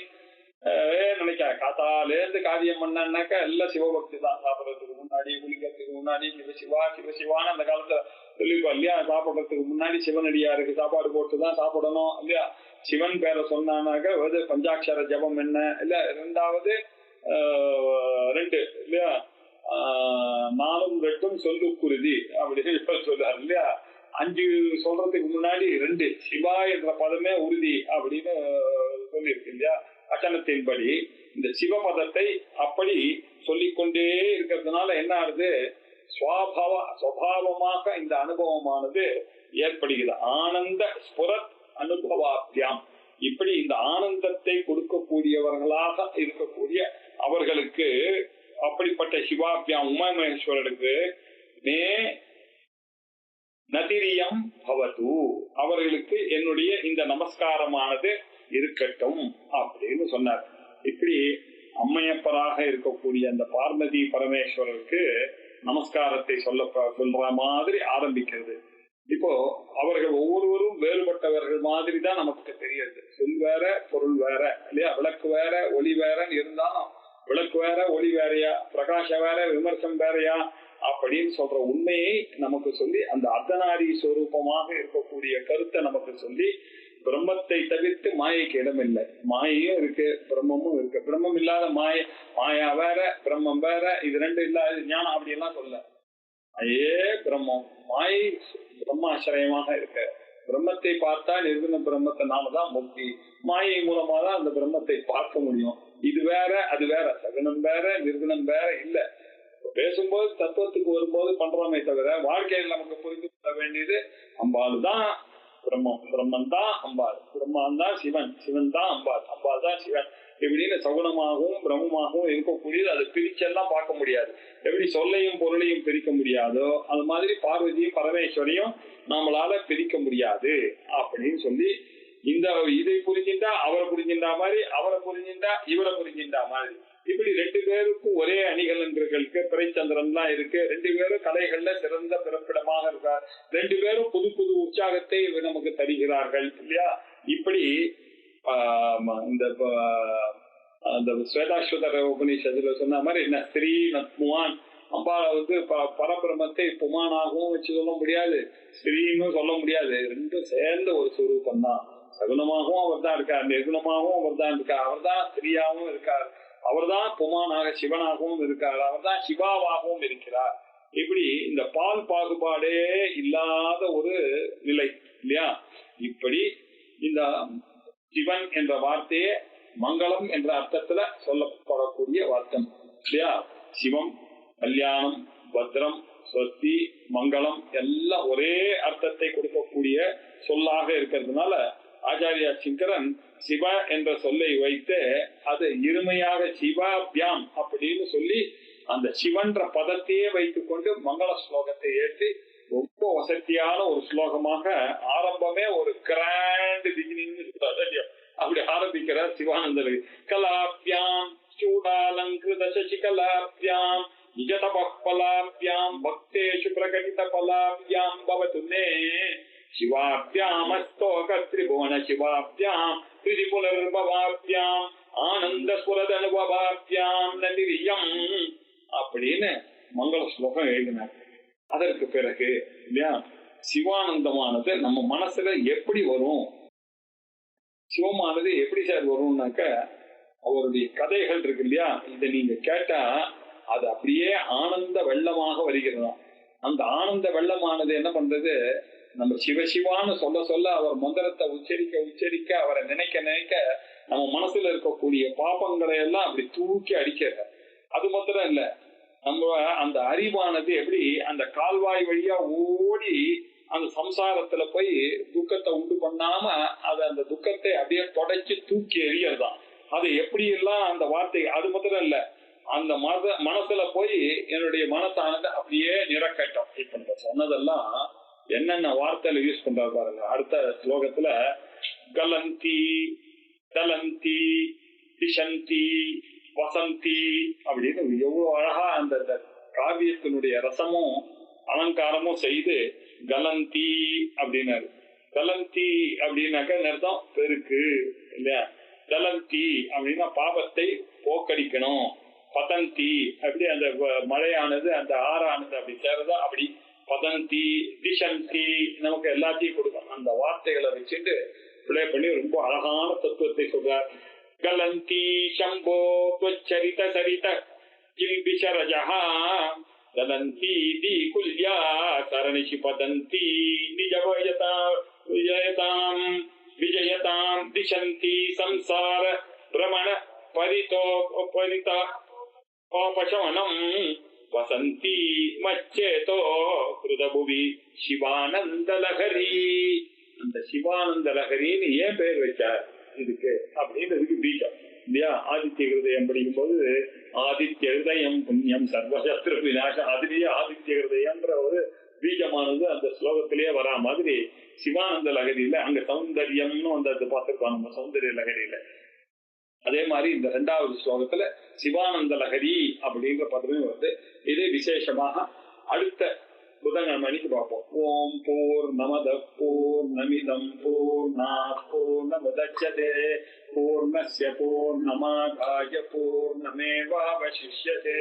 Speaker 2: நினைக்க காத்தாலேருந்து காரியம் பண்ணாக்க எல்லாம் சிவபக்தி தான். சாப்பிடறதுக்கு முன்னாடி, குளிக்கிறதுக்கு முன்னாடி சிவசிவா சிவசிவான்னு அந்த காலத்துல சொல்லிருக்கோம் இல்லையா? சாப்பிடறதுக்கு முன்னாடி சிவனடியாருக்கு சாப்பாடு போட்டுதான் சாப்பிடணும் இல்லையா? சிவன் பேரை சொன்னானாக்க பஞ்சாட்சர ஜபம் என்ன இல்ல, ரெண்டாவது 2 இல்லையா, 4 2 சொல்லு குருதி அப்படின்னு சொல்றாரு இல்லையா? 5 சொல்றதுக்கு முன்னாடி 2 சிவா என்ற பதமே உறுதி அப்படின்னு சொல்லியிருக்கு இல்லையா? வச்சனத்தின்படி இந்த சிவபதத்தை அப்படி சொல்லிக்கொண்டே இருக்கிறதுனால என்ன ஆகுது, சுவாவமாக இந்த அனுபவமானது ஏற்படுகிறது. ஆனந்த ஸ்புரத் அனுபவாபியாம், இப்படி இந்த ஆனந்தத்தை கொடுக்கக்கூடியவர்களாக இருக்கக்கூடிய அவர்களுக்கு, அப்படிப்பட்ட சிவாபியாம் உமாமகேஸ்வரருக்கு மே நதிரியம் பவது, அவர்களுக்கு என்னுடைய இந்த நமஸ்காரமானது இருக்கட்டும் அப்படின்னு சொன்னார். இப்படி அம்மையப்பராக இருக்கக்கூடிய அந்த பார்வதி பரமேஸ்வரருக்கு நமஸ்காரத்தை சொல்ற மாதிரி ஆரம்பிக்கிறது. இப்போ அவர்கள் ஒவ்வொருவரும் வேறுபட்டவர்கள் மாதிரி தான் நமக்கு தெரியுது. சொல் வேற பொருள் வேற இல்லையா? விளக்கு வேற ஒளி வேறன்னு இருந்தாலும் விளக்கு வேற ஒளி வேறையா, பிரகாசம் வேற விமர்சனம் வேறையா அப்படின்னு சொல்ற உண்மையை நமக்கு சொல்லி அந்த அர்த்தநாரி ஸ்வரூபமாக இருக்கக்கூடிய கருத்தை நமக்கு சொல்லி, பிரம்மத்தை தவிர்த்து மாயைக்கு இடம் இல்லை. மாயையும் இருக்கு, பிரம்மமும் இருக்கு. பிரம்மம் இல்லாத மாயா வேற, பிரம்மம் வேற, இது 2 இல்லாத ஞானம் அப்படி எல்லாம் சொல்ல. ஐயே பிரம்மம், மாயை பிரம்மாசிரயமாக இருக்க. பிரம்மத்தை பார்த்தா நிர்குண பிரம்மத்தினாலதான் முக்தி. மாயை மூலமா தான் அந்த பிரம்மத்தை பார்க்க முடியும். இது வேற அது வேற, சகுனம் வேற நிர்குணம் வேற இல்ல. பேசும்போது தத்துவத்துக்கு வரும்போது பண்றோமே தவிர வாழ்க்கையில் நமக்கு புரிந்து கொள்ள வேண்டியது அம்பாள் தான் பிரம்மம், பிரம்மன் தான் அம்பாள், பிரம்மன் தான் சிவன், சிவன் தான் அம்பாள், அம்பாள் தான் சிவன் இப்படின்னு சகுனமாகவும் பிரம்மமாகவும் இருக்கக்கூடியது. அது பிரிச்செல்லாம் பார்க்க முடியாது. எப்படி சொல்லையும் பொருளையும் பிரிக்க முடியாதோ அது மாதிரி பார்வதியும் பரமேஸ்வரையும் நம்மளால பிரிக்க முடியாது அப்படின்னு சொல்லி, இந்த இதை புரிஞ்சின்றா அவரை புரிஞ்சின்றா மாதிரி, அவரை புரிஞ்சின்றா இவரை புரிஞ்சின்றா மாதிரி, இப்படி 2 பேருக்கும் ஒரே அணிகலன்களுக்கு பிறைச்சந்திரன் தான் இருக்கு. 2 பேரும் கலைகள்ல சிறந்த பிறப்பிடமாக இருக்கார். 2 பேரும் புது புது உற்சாகத்தை நமக்கு தருகிறார்கள் இல்லையா? இப்படி இந்த ஸ்வேதாஸ்வதர உபநிஷத்துல சொன்ன மாதிரி என்ன ஸ்ரீ நத்முவான், அம்பாளை பரபிரமத்தை புமானாகவும் வச்சு சொல்ல முடியாது, ஸ்ரீன்னு சொல்ல முடியாது. 2 சேர்ந்த ஒரு சுரூபம் தான். சகுனமாகவும் அவர் தான் இருக்கார், நிர்குணமாகவும் அவர் தான் இருக்கார், அவர் தான் ஸ்ரீயாகவும் இருக்கார், அவர் தான் புமானாக சிவனாகவும் இருக்கார், அவர் தான் சிவாவாகவும் இருக்கிறார். இப்படி இந்த பால் பாகுபாடே இல்லாத ஒரு நிலை இல்லையா? இப்படி இந்த சிவன் என்ற வார்த்தையே மங்களம் என்ற அர்த்தத்துல சொல்லப்படக்கூடிய வார்த்தை இல்லையா? சிவம், கல்யாணம், பத்ரம், ஸ்வஸ்தி, மங்களம் எல்லாம் ஒரே அர்த்தத்தை கொடுக்கக்கூடிய சொல்லாக இருக்கிறதுனால ஆச்சாரியா சங்கரன் சிவ என்ற சொல்லை வைத்து அது இருமையாக சிவாபியாம் அப்படின்னு சொல்லி அந்த சிவன்ற பதத்தையே வைத்துக் கொண்டு மங்கள ஸ்லோகத்தை ஏற்றி ரொம்ப வசதியான ஒரு ஸ்லோகமாக ஆரம்பமே ஒரு கிராண்ட் பிகினிங் அப்படி ஆரம்பிக்கிறார் சிவானந்தர். கலாபியாம் சூடாலங்கிருத சசிகலாபியாம் நிஜதபலாபியாம் பக்தேஷு பிரகடித பலாபியாம் பவது மே சிவாபியாம் அஸ்தோக திரிபுவன சிவாபியாம் திரிபுனர்பவாபியாம் ஆனந்த ஸ்வரத அனுபவாபியாம் நதிரியம் அப்படின்னு மங்கள ஸ்லோகம் எழுதினார். அதற்கு பிறகு இல்லையா சிவானந்தமானது நம்ம மனசுல எப்படி வரும், சிவமானது எப்படி சார் வரும்னாக்க அவருடைய கதைகள் இருக்கு இல்லையா, இதை நீங்க கேட்டா அது அப்படியே ஆனந்த வெள்ளமாக வருகிறதா. அந்த ஆனந்த வெள்ளமானது என்ன பண்றது, நம்ம சிவசிவான்னு சொல்ல சொல்ல அவர் மந்திரத்தை உச்சரிக்க உச்சரிக்க அவரை நினைக்க நினைக்க நம்ம மனசுல இருக்கக்கூடிய பாபங்களை எல்லாம் அப்படி தூக்கி அடிக்கிற. அது மாத்திரம் இல்ல, நம்ம அந்த அறிவானது எப்படி அந்த கால்வாய் வழியா ஓடி அந்த சம்சாரத்துல போய் துக்கத்தை உண்டு பண்ணாம அது அந்த துக்கத்தை அப்படியே தொடச்சி தூக்கி எறியறதான். அது எப்படி எல்லாம் அந்த வார்த்தை, அது மாத்திரம் இல்ல, அந்த மனசுல போய் என்னுடைய மனசானது அப்படியே நிறக்கட்டும். இப்ப நம்ம சொன்னதெல்லாம் என்னென்ன வார்த்தையில யூஸ் பண்றாரு பாருங்க. அடுத்த ஸ்லோகத்துல கலந்தி தலந்தி திஷந்தி வசந்தி அப்படின்னு எவ்வளவு அழகா அந்த காவியத்தினுடைய ரசமும் அலங்காரமும் செய்து கலந்தி அப்படின்னாரு. கலந்தி அப்படின்னாக்க அர்த்தம் பெருக்கு இல்லையா. கலந்தி அப்படின்னா பாபத்தை போக்கடிக்கணும். பதந்தி அப்படி அந்த மழையானது அந்த ஆறானது அப்படி சேரதா அப்படி பதந்தி திஷந்தி நமக்கு எல்லாத்தையும் கொடுக்கும். அந்த வார்த்தைகளை வச்சுட்டு பிளே பண்ணி ரொம்ப அழகான தத்துவத்தை சொல்றார். கலந்தி சம்போ த்வச்சரித சரித கில்பிஷரஜஹா கலந்தி தீகுல்யா சரணிஷி பதந்தி நிஜவயதா விஜயதாம் விஜயதாம் திஷந்தி சம்சார பிரமண பரிதோ பரிதா கோபசமனம் வசந்தி மச்சேதோ கிருதபுவி சிவானந்த லஹரி. அந்த சிவானந்த லஹரின்னு ஏன் பெயர் வச்சார் இதுக்கு அப்படின்னு இதுக்கு பீஜம் இல்லையா. ஆதித்ய ஹிருதயம் படிக்கும் போது ஆதித்ய ஹிருதயம் புண்ணியம் சர்வசத்ரு விநாசம், அதுலயே ஆதித்ய ஹிருதயம்ன்ற ஒரு பீஜமானது அந்த ஸ்லோகத்திலேயே வரா மாதிரி சிவானந்த லஹரியில அங்க சௌந்தர்யம்னு அந்த பார்த்திருக்கோம் நம்ம சௌந்தர்ய லஹரியில. அதே மாதிரி இந்த 2வது ஸ்லோகத்துல சிவானந்த லஹரி அப்படின்ற பதமே வந்து இது விசேஷமாக அடுத்த புதன்கிழமை அன்னைக்கு பார்ப்போம். ஓம் பூர்ணமத பூர்ணமிதம் பூர்ணாத் பூர்ணமுதச்யதே பூர்ணஸ்ய பூர்ணமாதாய பூர்ணமேவாவசிஷ்யதே